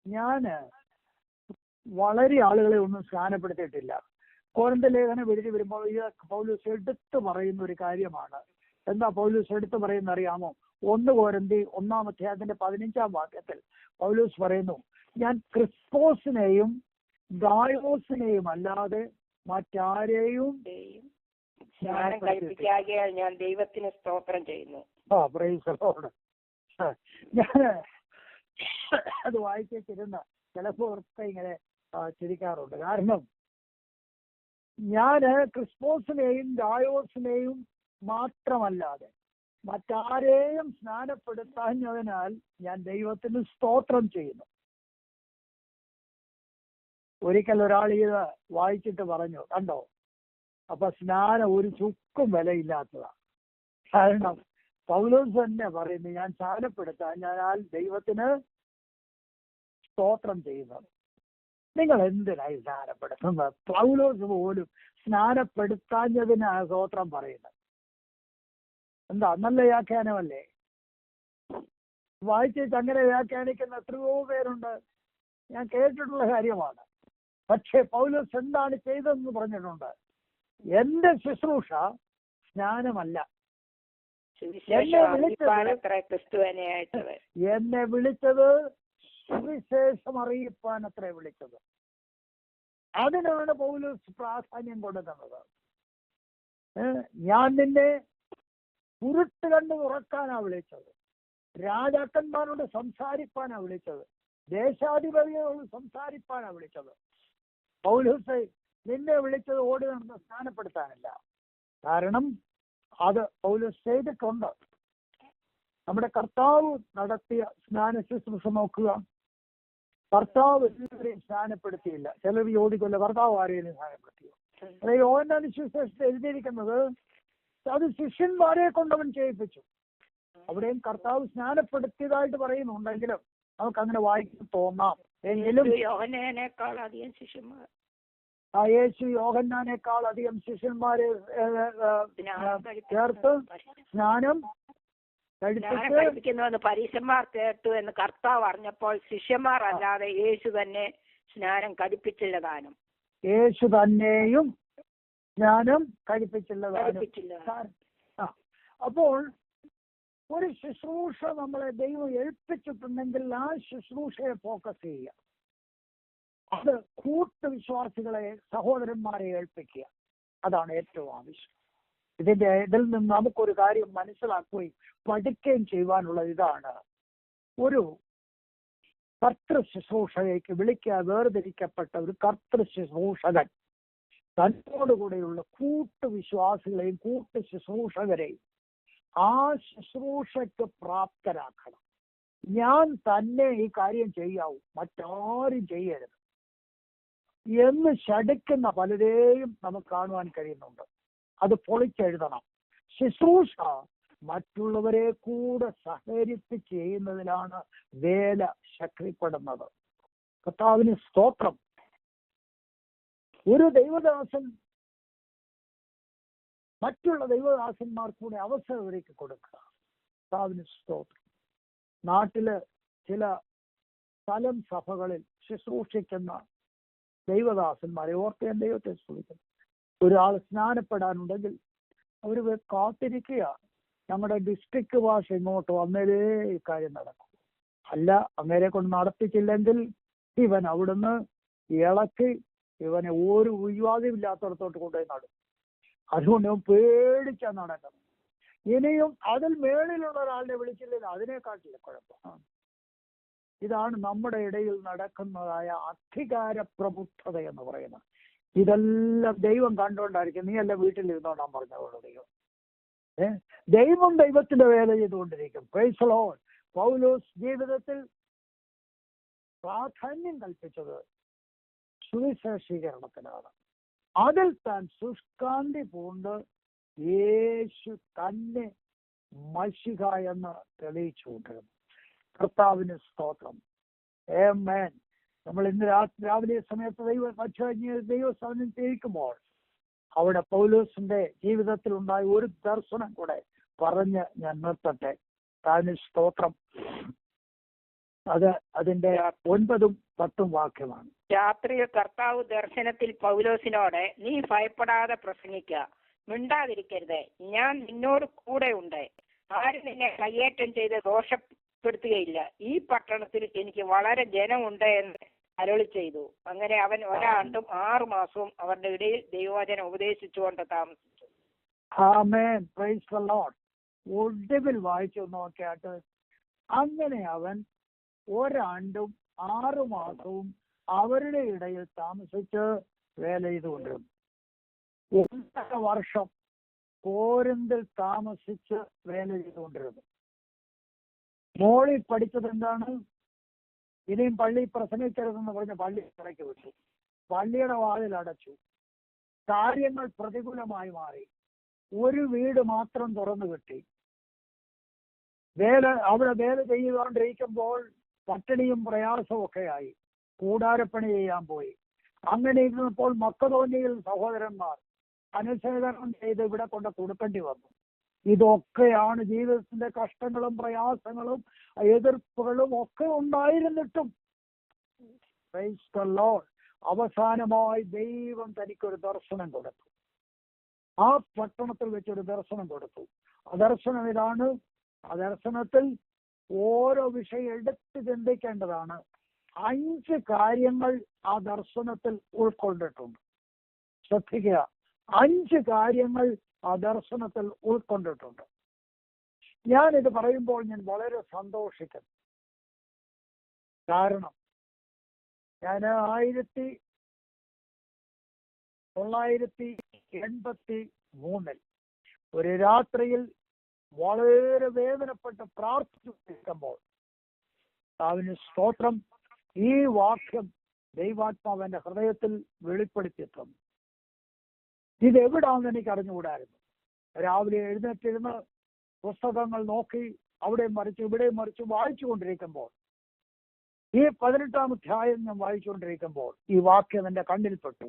ഞാന് വളരെ ആളുകളെ ഒന്നും സ്നാനപ്പെടുത്തിയിട്ടില്ല. കോരിന്ത്യ ലേഖനം എഴുതി വരുമ്പോൾ ഇത് പൗലോസ് എടുത്തു പറയുന്ന ഒരു കാര്യമാണ്. എന്താ പൗലോസ് എടുത്തു പറയുന്ന അറിയാമോ? 1 കോരിന്ത്യർ 1-ാം അധ്യായത്തിന്റെ 15-ാം വാക്യത്തിൽ പൗലോസ് പറയുന്നു, ഞാൻ ക്രിസ്പോസിനെയും ഗായോസിനെയും അല്ലാതെ മറ്റാരെയും സ്നാനം കഴിപ്പിക്കാകിയാൽ ഞാൻ ദൈവത്തിന് സ്തോത്രം ചെയ്യുന്നു. ഞാൻ അത് വായിച്ചിരുന്ന ചിലപ്പോൾ ഇങ്ങനെ ചിരിക്കാറുണ്ട്. കാരണം ഞാന് ക്രിസ്പോസിനെയും ഗായോസിനെയും മാത്രമല്ലാതെ മറ്റാരെയും സ്നാനപ്പെടുത്താഞ്ഞതിനാൽ ഞാൻ ദൈവത്തിന് സ്തോത്രം ചെയ്യുന്നു. ഒരിക്കൽ ഒരാൾ ഇത് വായിച്ചിട്ട് പറഞ്ഞു, കണ്ടോ, അപ്പൊ സ്നാനം ഒരു ചുക്കും വിലയില്ലാത്തതാണ്. കാരണം പൗലോസ് തന്നെ പറയുന്നു, ഞാൻ സ്നാനപ്പെടുത്താൻ ഞാൻ ദൈവത്തിന് സ്തോത്രം ചെയ്യുന്നത്. നിങ്ങൾ എന്തിനായി സ്നാനപ്പെടുത്തുന്നത്? പൗലോസ് പോലും സ്നാനപ്പെടുത്താഞ്ഞതിനാ സ്തോത്രം പറയുന്നത്. എന്താ, നല്ല വ്യാഖ്യാനമല്ലേ? വായിച്ചിട്ട് അങ്ങനെ വ്യാഖ്യാനിക്കുന്ന എത്രയോ പേരുണ്ട്, ഞാൻ കേട്ടിട്ടുള്ള കാര്യമാണ്. പക്ഷേ പൗലോസ് എന്താണ് ചെയ്തതെന്ന് പറഞ്ഞിട്ടുണ്ട്. എന്റെ ശുശ്രൂഷ സ്നാനമല്ല, എന്നെ വിളിച്ചത് സുവിശേഷം അറിയിപ്പാൻ അത്ര വിളിച്ചത്. അതിനാണ് പൗലോസ് പ്രാധാന്യം കൊടുക്കുന്നത്. ഞാൻ നിന്നെ കുരുട്ട് കണ്ട് ഉറക്കാനാ വിളിച്ചത്, രാജാക്കന്മാരോട് സംസാരിപ്പാനാ വിളിച്ചത്, ദേശാധിപതികളോട് സംസാരിപ്പാനാ വിളിച്ചത്. പൗലോസ് നിന്നെ വിളിച്ചത് ഓടി നടന്ന് സ്നാനപ്പെടുത്താനല്ല. കാരണം അത് പൗലോസ് ചെയ്തിട്ടുണ്ട്. നമ്മുടെ കർത്താവ് നടത്തിയ സ്നാന ശുശ്രൂഷ നോക്കുക. കർത്താവ് എല്ലാവരെയും സ്നാനപ്പെടുത്തിയില്ല. ചിലർ ചോദിക്കുമല്ലോ, കർത്താവ് ആരെയും സ്നാനപ്പെടുത്തിയോ? അതായത് യോഹന്നാൻ സുവിശേഷത്തിൽ എഴുതിയിരിക്കുന്നത് അത് ശിഷ്യന്മാരെ കൊണ്ടവൻ ചെയ്യിപ്പിച്ചു. അവിടെയും കർത്താവ് സ്നാനപ്പെടുത്തിയതായിട്ട് പറയുന്നുണ്ടെങ്കിലും നമുക്ക് അങ്ങനെ വായിക്കാൻ തോന്നാം. എങ്കിലും യേശു യോഹന്നാനേക്കാൾ അധികം ശിഷ്യന്മാരെ ചേർത്ത് സ്നാനം കഴിപ്പിക്കുന്നുവെന്ന് പരീശന്മാർ കേട്ടു എന്ന് കർത്താവ് അറിഞ്ഞപ്പോൾ ശിഷ്യന്മാർ അല്ലാതെ യേശു തന്നെ സ്നാനം കഴിപ്പിച്ചില്ല താനും. യേശു തന്നെയും സ്നാനം കഴിപ്പിച്ചില്ല. അപ്പോൾ ഒരു ശുശ്രൂഷ നമ്മളെ ദൈവം ഏൽപ്പിച്ചിട്ടുണ്ടെങ്കിൽ ആ ശുശ്രൂഷയെ ഫോക്കസ് ചെയ്യുക. അത് കൂട്ടുവിശ്വാസികളെ, സഹോദരന്മാരെ ഏൽപ്പിക്കുക. അതാണ് ഏറ്റവും ആവശ്യം. ഇതിൽ നിന്ന് നമുക്കൊരു കാര്യം മനസ്സിലാക്കുകയും പഠിക്കുകയും ചെയ്യുവാനുള്ളത് ഇതാണ്. ഒരു കർത്തൃ ശുശ്രൂഷയ്ക്ക് വേർതിരിക്കപ്പെട്ട ഒരു കർത്തൃ ശുശ്രൂഷകൻ തന്നോടുകൂടെയുള്ള കൂട്ടുവിശ്വാസികളെയും കൂട്ടു ശുശ്രൂഷകരെയും ആ ശുശ്രൂഷയ്ക്ക് പ്രാപ്തരാക്കണം. ഞാൻ തന്നെ ഈ കാര്യം ചെയ്യാവൂ, മറ്റാരും ചെയ്യരുത് എന്ന് ശഠിക്കുന്ന പലരെയും നമുക്ക് കാണുവാൻ കഴിയുന്നുണ്ട്. അത് പൊളിച്ചെഴുതണം. ശുശ്രൂഷ മറ്റുള്ളവരെ കൂടെ സഹകരിച്ച് ചെയ്യുന്നതിലാണ് വേല ശക്തിപ്പെടുന്നത്. കർത്താവിന് സ്തോത്രം. ഒരു ദൈവദാസൻ മറ്റുള്ള ദൈവദാസന്മാർ കൂടെ അവസരം ഒരുക്കി കൊടുക്കുക. കർത്താവിന് സ്തോത്രം. നാട്ടില് ചില സ്ഥലം സഭകളിൽ ശുശ്രൂഷിക്കുന്ന ദൈവദാസന്മാരെ ഓർത്ത് ഞാൻ ദൈവത്തെ സ്തുതിക്കുന്നു. ഒരാൾ സ്നാനപ്പെടാനുണ്ടെങ്കിൽ അവർ കാത്തിരിക്കുക. നമ്മുടെ ഡിസ്ട്രിക്ട് ഭാഷ ഇങ്ങോട്ട് വന്നേലേ ഈ കാര്യം നടക്കും. അല്ല, അങ്ങേരെ കൊണ്ട് നടത്തിച്ചില്ലെങ്കിൽ ഇവൻ അവിടുന്ന് ഇളക്കി ഇവനെ ഒരു വിവാദമില്ലാത്തടത്തോട്ട് കൊണ്ടുപോയി നടും. അതുകൊണ്ട് ഇവൻ പേടിച്ചാ നടക്കുന്നത്. ഇനിയും അതിൽ മേളിലുള്ള ഒരാളിനെ വിളിച്ചില്ലെങ്കിൽ അതിനെക്കാട്ടില്ല കുഴപ്പം. ഇതാണ് നമ്മുടെ ഇടയിൽ നടക്കുന്നതായ അധികാര പ്രബുദ്ധത എന്ന് പറയുന്നത്. ഇതെല്ലാം ദൈവം കണ്ടുകൊണ്ടായിരിക്കും. നീ അല്ല വീട്ടിലിരുന്നോണ്ടാൻ പറഞ്ഞോളൂ ദൈവം. ദൈവം ദൈവത്തിന്റെ വേല ചെയ്തുകൊണ്ടിരിക്കും. Price the Lord. പൗലോസ് ജീവിതത്തിൽ പ്രാധാന്യം കൽപ്പിച്ചത് സുവിശേഷീകരണത്തിനാണ്. അതിൽ താൻ ശുഷ്കാന്തി പൂണ്ട് യേശു തന്നെ മശിഹ എന്ന് തെളിയിച്ചുകൊണ്ടിരുന്നു. കർത്താവിന് സ്തോത്രം. ആമേൻ. നമ്മൾ ഇന്ന് രാവിലെ സമയത്ത് ദൈവസ്ഥാനം ചെയ്യിക്കുമ്പോൾ അവിടെ പൗലോസിന്റെ ജീവിതത്തിൽ ഉണ്ടായ ഒരു ദർശനം കൂടെ പറഞ്ഞ് ഞാൻ നിർത്തട്ടെ. കർത്താവിന് സ്തോത്രം. അത് അതിന്റെ 9ഉം 10ഉം വാക്യമാണ്. രാത്രിയിൽ കർത്താവ് ദർശനത്തിൽ പൗലോസിനോട്, നീ ഭയപ്പെടാതെ പ്രസംഗിക്കുക, മിണ്ടാതിരിക്കരുത്, ഞാൻ നിന്നോട് കൂടെ ഉണ്ട്, ആരും നിന്നെ കയ്യേറ്റം ചെയ്ത് ദോഷപ്പെടുത്തുകയില്ല, ഈ പട്ടണത്തിൽ എനിക്ക് വളരെ ജനമുണ്ട് എന്ന് അരുളി ചെയ്തു. അങ്ങനെ അവൻ 1 ആണ്ടും 6 മാസവും അവരുടെ ഇടയിൽ ദൈവവചനം ഉപദേശിച്ചുകൊണ്ട് താമസിച്ചു. ആമേൻ. Praise the Lord. ഒടുവിൽ വായിച്ചു നോക്കിയാട്ട് അങ്ങനെ അവൻ 1 ആണ്ടും 6 മാസവും അവരുടെ ഇടയിൽ താമസിച്ച് വേല ചെയ്തുകൊണ്ടിരുന്നു. 1.5 വർഷം കോരിന്തിൽ താമസിച്ച് വേല ചെയ്തുകൊണ്ടിരുന്നു. മോളിൽ പഠിച്ചത് എന്താണ്? ഇനിയും പള്ളി പ്രസംഗിക്കരുതെന്ന് പറഞ്ഞ് പള്ളി ഇറക്കി വിട്ടു. പള്ളിയുടെ വാതിൽ അടച്ചു. കാര്യങ്ങൾ പ്രതികൂലമായി മാറി. ഒരു വീട് മാത്രം തുറന്നു കിട്ടി. അവിടെ വേല ചെയ്തുകൊണ്ടിരിക്കുമ്പോൾ പട്ടിണിയും പ്രയാസവും ഒക്കെയായി. കൂടാരപ്പണി ചെയ്യാൻ പോയി. അങ്ങനെ ഇരുന്നപ്പോൾ മക്കതോന്യയിൽ സഹോദരന്മാർ അനുശേഖരണം ചെയ്ത് ഇവിടെ കൊണ്ട് കൊടുക്കേണ്ടി വന്നു. ഇതൊക്കെയാണ് ജീവിതത്തിന്റെ കഷ്ടങ്ങളും പ്രയാസങ്ങളും എതിർപ്പുകളും ഒക്കെ ഉണ്ടായിരുന്നിട്ടും പ്രൈസ് ദി ലോർഡ് അവസാനമായി ദൈവം തനിക്കൊരു ദർശനം കൊടുത്തു. ആ പട്ടണത്തിൽ വെച്ചൊരു ദർശനം കൊടുത്തു. ആ ദർശനം ഇതാണ്. ആ ദർശനത്തിൽ ഓരോ വിഷയം എടുത്ത് ചിന്തിക്കേണ്ടതാണ്. 5 കാര്യങ്ങൾ ആ ദർശനത്തിൽ ഉൾക്കൊണ്ടിട്ടുണ്ട്. ശ്രദ്ധിക്കുക, 5 കാര്യങ്ങൾ ആ ദർശനത്തിൽ ഉൾക്കൊണ്ടിട്ടുണ്ട്. ഞാനിത് പറയുമ്പോൾ ഞാൻ വളരെ സന്തോഷിക്കുന്നു. കാരണം ഞാൻ 1983 ഒരു രാത്രിയിൽ വളരെ വേദനപ്പെട്ട് പ്രാർത്ഥിച്ചു നിൽക്കുമ്പോൾ അവന് സ്തോത്രം ഈ വാക്യം ദൈവാത്മാവ് എന്റെ ഹൃദയത്തിൽ വെളിപ്പെടുത്തി തന്നു. ഇതെവിടാന്ന് എനിക്ക് അറിഞ്ഞുകൂടായിരുന്നു. രാവിലെ എഴുന്നേറ്റിരുന്ന് പുസ്തകങ്ങൾ നോക്കി അവിടെ മറിച്ച് ഇവിടെ മറിച്ച് വായിച്ചു കൊണ്ടിരിക്കുമ്പോൾ ഈ 18-ാം അധ്യായം ഞാൻ വായിച്ചുകൊണ്ടിരിക്കുമ്പോൾ ഈ വാക്യം എന്റെ കണ്ണിൽപ്പെട്ടു.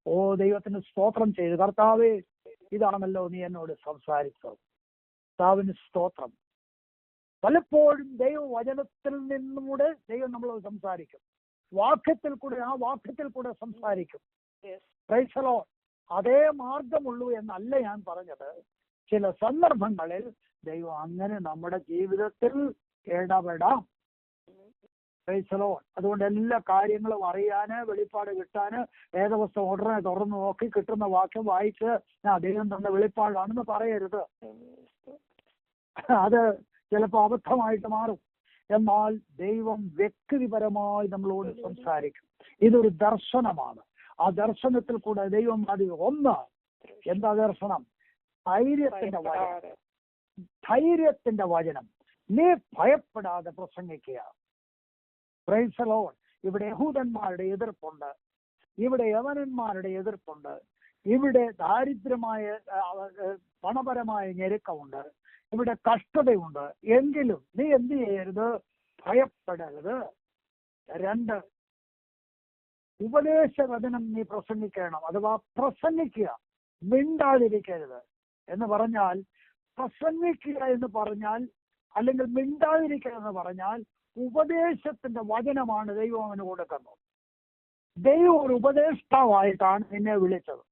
ഓ ദൈവത്തിന് സ്തോത്രം ചെയ്തു. കർത്താവേ, ഇതാണല്ലോ നീ എന്നോട് സംസാരിച്ചത്. കർത്താവിന് സ്തോത്രം. പലപ്പോഴും ദൈവവചനത്തിൽ നിന്നുകൂടെ ദൈവം നമ്മളോട് സംസാരിക്കും. വാക്യത്തിൽ കൂടെ ആ വാക്യത്തിൽ കൂടെ സംസാരിക്കും. Price the Lord. അതേ മാർഗമുള്ളൂ എന്നല്ല ഞാൻ പറഞ്ഞത്. ചില സന്ദർഭങ്ങളിൽ ദൈവം അങ്ങനെ നമ്മുടെ ജീവിതത്തിൽ ഇടപെടാം. Price the Lord. അതുകൊണ്ട് എല്ലാ കാര്യങ്ങളും അറിയാന്, വെളിപ്പാട് കിട്ടാന് വേദപുസ്തകം ഉടനെ തുറന്നു നോക്കി കിട്ടുന്ന വാക്യം വായിച്ച് ദൈവം തന്ന വെളിപ്പാടാണെന്ന് പറയരുത്. അത് ചിലപ്പോൾ അബദ്ധമായിട്ട് മാറും. എന്നാൽ ദൈവം വ്യക്തിപരമായി നമ്മളോട് സംസാരിക്കും. ഇതൊരു ദർശനമാണ്. ആ ദർശനത്തിൽ കൂടെ ദൈവം ഒന്ന് എന്താ ദർശനം? ധൈര്യത്തിന്റെ വചനം. നീ ഭയപ്പെടാതെ പ്രസംഗിക്കുക. Price the Lord. ഇവിടെ യഹൂദന്മാരുടെ എതിർപ്പുണ്ട്, ഇവിടെ യവനന്മാരുടെ എതിർപ്പുണ്ട്, ഇവിടെ ദാരിദ്ര്യമായ പണപരമായ ഞെരുക്കമുണ്ട്, ഇവിടെ കഷ്ടതയുണ്ട്. എങ്കിലും നീ എന്ത് ചെയ്യരുത്? ഭയപ്പെടരുത്. 2, ഉപദേശവചനം നീ പ്രസംഗിക്കണം. അഥവാ പ്രസംഗിക്കുക, മിണ്ടാതിരിക്കരുത് എന്ന് പറഞ്ഞാൽ, പ്രസംഗിക്കുക എന്ന് പറഞ്ഞാൽ അല്ലെങ്കിൽ മിണ്ടാതിരിക്കുക എന്ന് പറഞ്ഞാൽ ഉപദേശത്തിന്റെ വചനമാണ് ദൈവം അവന് കൊടുക്കുന്നത്. ദൈവം ഒരു ഉപദേഷ്ടാവായിട്ടാണ് നിന്നെ വിളിച്ചത്.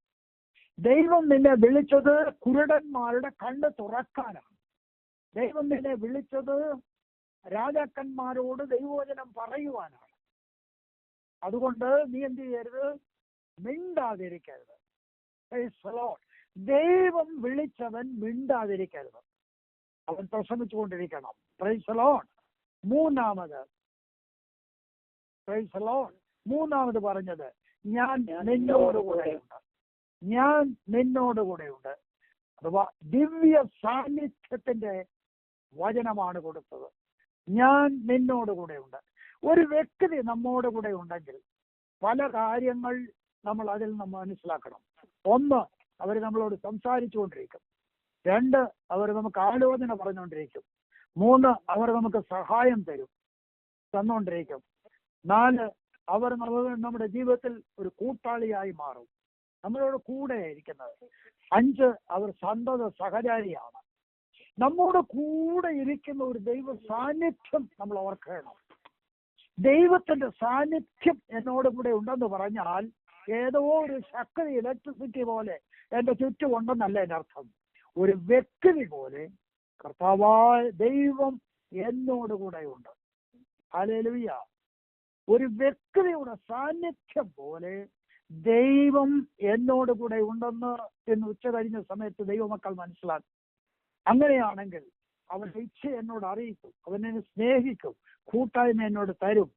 ദൈവം നിന്നെ വിളിച്ചത് കുരുടന്മാരുടെ കണ്ണ് തുറക്കാനാണ്. ദൈവം നിന്നെ വിളിച്ചത് രാജാക്കന്മാരോട് ദൈവവചനം പറയുവാനാണ്. അതുകൊണ്ട് നീ എന്ത് ചെയ്യരുത്? മിണ്ടാതിരിക്കരുത്. ദൈവം വിളിച്ചവൻ മിണ്ടാതിരിക്കരുത്. അവൻ പ്രസംഗിച്ചുകൊണ്ടിരിക്കണം. Price the Lord. മൂന്നാമത് പറഞ്ഞത്, ഞാൻ നിന്നോടുകൂടെയുണ്ട്. ഞാൻ നിന്നോടുകൂടെയുണ്ട്. അഥവാ ദിവ്യ സാന്നിധ്യത്തിന്റെ വചനമാണ് കൊടുത്തത്. ഞാൻ നിന്നോടുകൂടെയുണ്ട്. ഒരു വ്യക്തി നമ്മോട് കൂടെ ഉണ്ടെങ്കിൽ പല കാര്യങ്ങൾ നമ്മൾ അതിൽ നിന്ന് മനസ്സിലാക്കണം. ഒന്ന്, അവർ നമ്മളോട് സംസാരിച്ചുകൊണ്ടിരിക്കും. രണ്ട്, അവർ നമുക്ക് ആലോചന പറഞ്ഞുകൊണ്ടിരിക്കും. മൂന്ന്, അവർ നമുക്ക് സഹായം തന്നുകൊണ്ടിരിക്കും. നാല്, അവർ നമ്മുടെ ജീവിതത്തിൽ ഒരു കൂട്ടാളിയായി മാറും, നമ്മളോട് കൂടെ ഇരിക്കുന്നത്. അഞ്ച്, അവർ സന്തത സഹചാരിയാണ്. നമ്മോട് കൂടെ ഇരിക്കുന്ന ഒരു ദൈവ സാന്നിധ്യം നമ്മൾ ഓർക്കണം. ദൈവത്തിന്റെ സാന്നിധ്യം എന്നോട് കൂടെ ഉണ്ടെന്ന് പറഞ്ഞാൽ ഏതോ ഒരു ശക്തി, ഇലക്ട്രിസിറ്റി പോലെ എന്റെ ചുറ്റും ഉണ്ടെന്നല്ല എൻ്റെ അർത്ഥം. ഒരു വ്യക്തി പോലെ കർത്താവായ ദൈവം എന്നോടുകൂടെ ഉണ്ട്. ഹല്ലേലൂയ. ഒരു വ്യക്തിയുടെ സാന്നിധ്യം പോലെ ദൈവം എന്നോടുകൂടെ ഉണ്ടെന്ന് എന്ന് ഉച്ച കഴിഞ്ഞ സമയത്ത് ദൈവമക്കൾ മനസ്സിലാക്കും. അങ്ങനെയാണെങ്കിൽ അവന്റെ ഇച്ഛ എന്നോട് അറിയിക്കും, അവൻ എന്നെ സ്നേഹിക്കും, കൂട്ടായ്മ എന്നോട് തരും,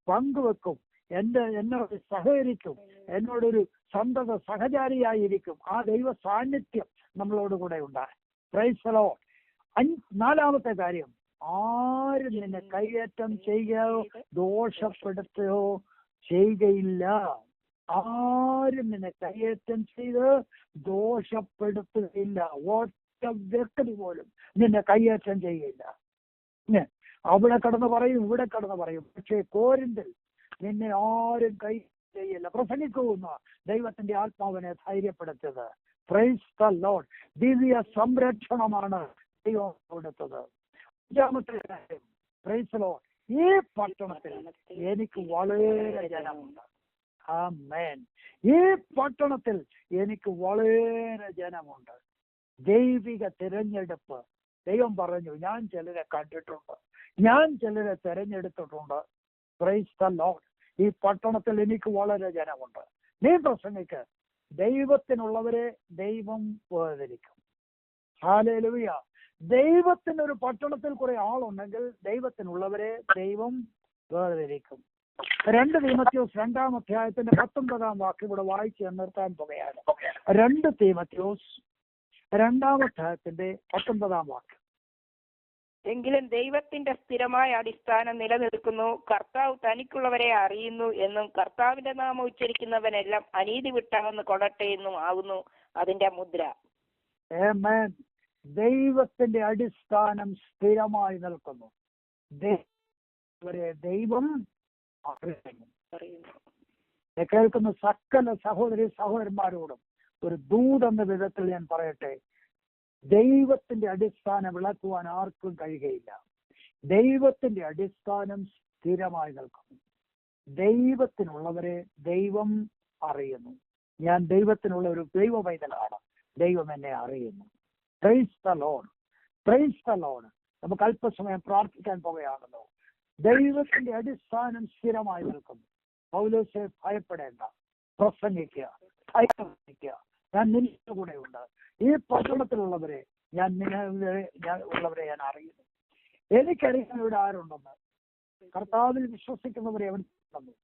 പങ്കുവെക്കും, എന്നോട് സഹകരിക്കും, എന്നോടൊരു സന്തത സഹചാരിയായിരിക്കും. ആ ദൈവ സാന്നിധ്യം നമ്മളോട് കൂടെ ഉണ്ടായി. Price the Lord. നാലാമത്തെ കാര്യം, ആരും നിന്നെ കൈയേറ്റം ചെയ്യുകയോ ദോഷപ്പെടുത്തുകയോ ചെയ്യുകയില്ല. ആരും നിന്നെ കൈയേറ്റം ചെയ്ത് ദോഷപ്പെടുത്തുകയില്ല. ഒറ്റ വ്യക്തി പോലും നിന്നെ കൈയേറ്റം ചെയ്യില്ല. അവിടെ കടന്ന് പറയും, ഇവിടെ കടന്ന് പറയും, പക്ഷേ കോരിന്തിൽ നിന്നെ ആരും കൈ ചെയ്യില്ല. പ്രസംഗിക്കുന്ന ദൈവത്തിന്റെ ആത്മാവിനെ ധൈര്യപ്പെടുത്തിയത്. Praise the Lord. ദിവ്യ സംരക്ഷണമാണ് ദൈവം കൊടുത്തത്. അഞ്ചാമത്തെ കാര്യം, പ്രൈസ് ദി ലോർഡ്, ഈ പട്ടണത്തിൽ എനിക്ക് വളരെ ജനമുണ്ട്. ആമേൻ. ഈ പട്ടണത്തിൽ എനിക്ക് വളരെ ജനമുണ്ട്. ദൈവിക തിരഞ്ഞെടുപ്പ്. ദൈവം പറഞ്ഞു, ഞാൻ ചിലരെ കണ്ടിട്ടുണ്ട്, ഞാൻ ചിലരെ തിരഞ്ഞെടുത്തിട്ടുണ്ട്. Price the Lord. ഈ പട്ടണത്തിൽ എനിക്ക് വളരെ ജനമുണ്ട്. നീ പ്രസംഗിക്ക്, ദൈവത്തിനുള്ളവരെ ദൈവം വേർതിരിക്കും. ഹല്ലേലൂയ. ദൈവത്തിനൊരു പട്ടണത്തിൽ കുറെ ആളുണ്ടെങ്കിൽ ദൈവത്തിനുള്ളവരെ ദൈവം വേർതിരിക്കും. 2 തീമോഥെയോസ് 2-ാം അധ്യായത്തിന്റെ 19-ാം വാക്യം ഇവിടെ വായിച്ച് നിർത്താൻ പോകുകയാണ്. 2 തീമോഥെയോസ് 2-ാം അധ്യായത്തിന്റെ 19-ാം വാക്യം. എങ്കിലും ദൈവത്തിന്റെ സ്ഥിരമായ അടിസ്ഥാനം നിലനിൽക്കുന്നു, കർത്താവ് തനിക്കുള്ളവരെ അറിയുന്നു എന്നും കർത്താവിന്റെ നാമം ഉച്ചരിക്കുന്നവനെല്ലാം അനീതി വിട്ടകന്ന് കൊള്ളട്ടെ എന്നും ആകുന്നു അതിന്റെ മുദ്ര. ആമേൻ. ദൈവത്തിന്റെ അടിസ്ഥാനം സ്ഥിരമായി നിൽക്കുന്നു. ദൈവം അറിയുന്നു. കേൾക്കുന്ന സകല സഹോദരി സഹോദരന്മാരോടും ഒരു ദൂതെന്ന വിധത്തിൽ ഞാൻ പറയട്ടെ, ദൈവത്തിന്റെ അടിസ്ഥാനം വിളക്കുവാൻ ആർക്കും കഴിയുകയില്ല. ദൈവത്തിന്റെ അടിസ്ഥാനം സ്ഥിരമായി നിൽക്കുന്നു. ദൈവത്തിനുള്ളവരെ ദൈവം അറിയുന്നു. ഞാൻ ദൈവത്തിനുള്ള ഒരു ദൈവ പൈതലാണ്. ദൈവം എന്നെ അറിയുന്നു. Price the Lord. Price the Lord. നമുക്ക് അല്പസമയം പ്രാർത്ഥിക്കാൻ പോകുകയാണല്ലോ. ദൈവത്തിന്റെ അടിസ്ഥാനം സ്ഥിരമായി നിൽക്കുന്നു. പൗലോസേ, ഭയപ്പെടേണ്ട, പ്രസംഗിക്കുക, ധൈര്യമായിരിക്കുക, ഞാൻ നിന്റെ കൂടെ ഉണ്ട്. ഈ പട്ടണത്തിലുള്ളവരെ ഞാൻ അറിയുന്നു. എനിക്കറിയാൻ ഇവിടെ ആരുണ്ടെന്ന്, കർത്താവിൽ വിശ്വസിക്കുന്നവരെ അവൻ ഉണ്ടെന്ന്.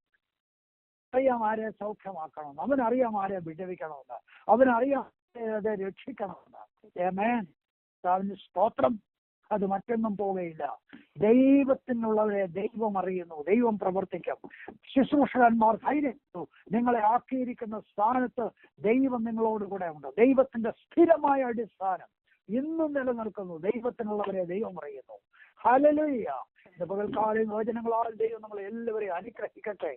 അറിയാം ആരെ സൗഖ്യമാക്കണമെന്ന്, അവനറിയാം ആരെ വിജയിക്കണമെന്ന്, അവനറിയാം ആരെ രക്ഷിക്കണമെന്ന്. ആമേൻ. കർത്താവിന് സ്തോത്രം. അത് മറ്റൊന്നും പോവുകയില്ല. ദൈവത്തിനുള്ളവരെ ദൈവം അറിയുന്നു, ദൈവം പ്രവർത്തിക്കും. ശുശ്രൂഷകന്മാർ ധൈര്യപ്പെട്ടു, നിങ്ങളെ ആക്കിയിരിക്കുന്ന സ്ഥാനത്ത് ദൈവം നിങ്ങളോട് കൂടെ ഉണ്ട്. ദൈവത്തിന്റെ സ്ഥിരമായ അടിസ്ഥാനം ഇന്നും നിലനിൽക്കുന്നു. ദൈവത്തിനുള്ളവരെ ദൈവം അറിയുന്നു. ഹല്ലേലൂയ. പകൽക്കാലം വചനങ്ങളാൽ ദൈവം നമ്മളെ എല്ലാവരെയും അനുഗ്രഹിക്കട്ടെ.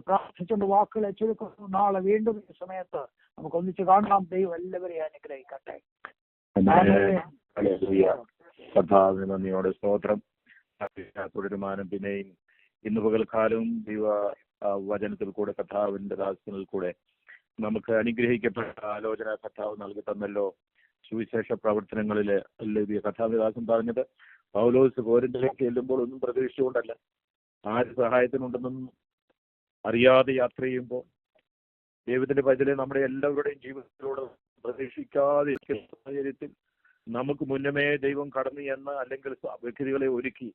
പ്രാർത്ഥിച്ചുകൊണ്ട് വാക്കുകളെ ചുരുക്കുന്നു. നാളെ വീണ്ടും ഈ സമയത്ത് നമുക്ക് ഒന്നിച്ച് കാണാം. ദൈവം എല്ലാവരെയും അനുഗ്രഹിക്കട്ടെ. കർത്താവിന് നന്ദിയോടെ സ്തോത്രം. തുടരുമാനം പിന്നെയും ഇന്ന് പകൽക്കാലവും ദൈവ വചനത്തിൽ കൂടെ കർത്താവിന്റെ ദാസനിൽ കൂടെ നമുക്ക് അനുഗ്രഹിക്കപ്പെട്ട ആലോചന കർത്താവ് നൽകി തന്നല്ലോ. സുവിശേഷ പ്രവർത്തനങ്ങളില് കർത്താവിന്റെ ദാസൻ പറഞ്ഞത്, പൗലോസ് കോരിന്തിലേക്ക് ചെല്ലുമ്പോൾ ഒന്നും പ്രതീക്ഷിച്ചുകൊണ്ടല്ല, ആര് സഹായത്തിനുണ്ടെന്നും അറിയാതെ യാത്ര ചെയ്യുമ്പോൾ ദൈവത്തിന്റെ പൈതലെ നമ്മുടെ എല്ലാവരുടെയും ജീവിതത്തിലൂടെ പ്രതീക്ഷിക്കാതെ സാഹചര്യത്തിൽ നമുക്ക് മുന്നമേ ദൈവം കടന്നു എന്ന് അല്ലെങ്കിൽ വ്യക്തികളെ ഒരുക്കി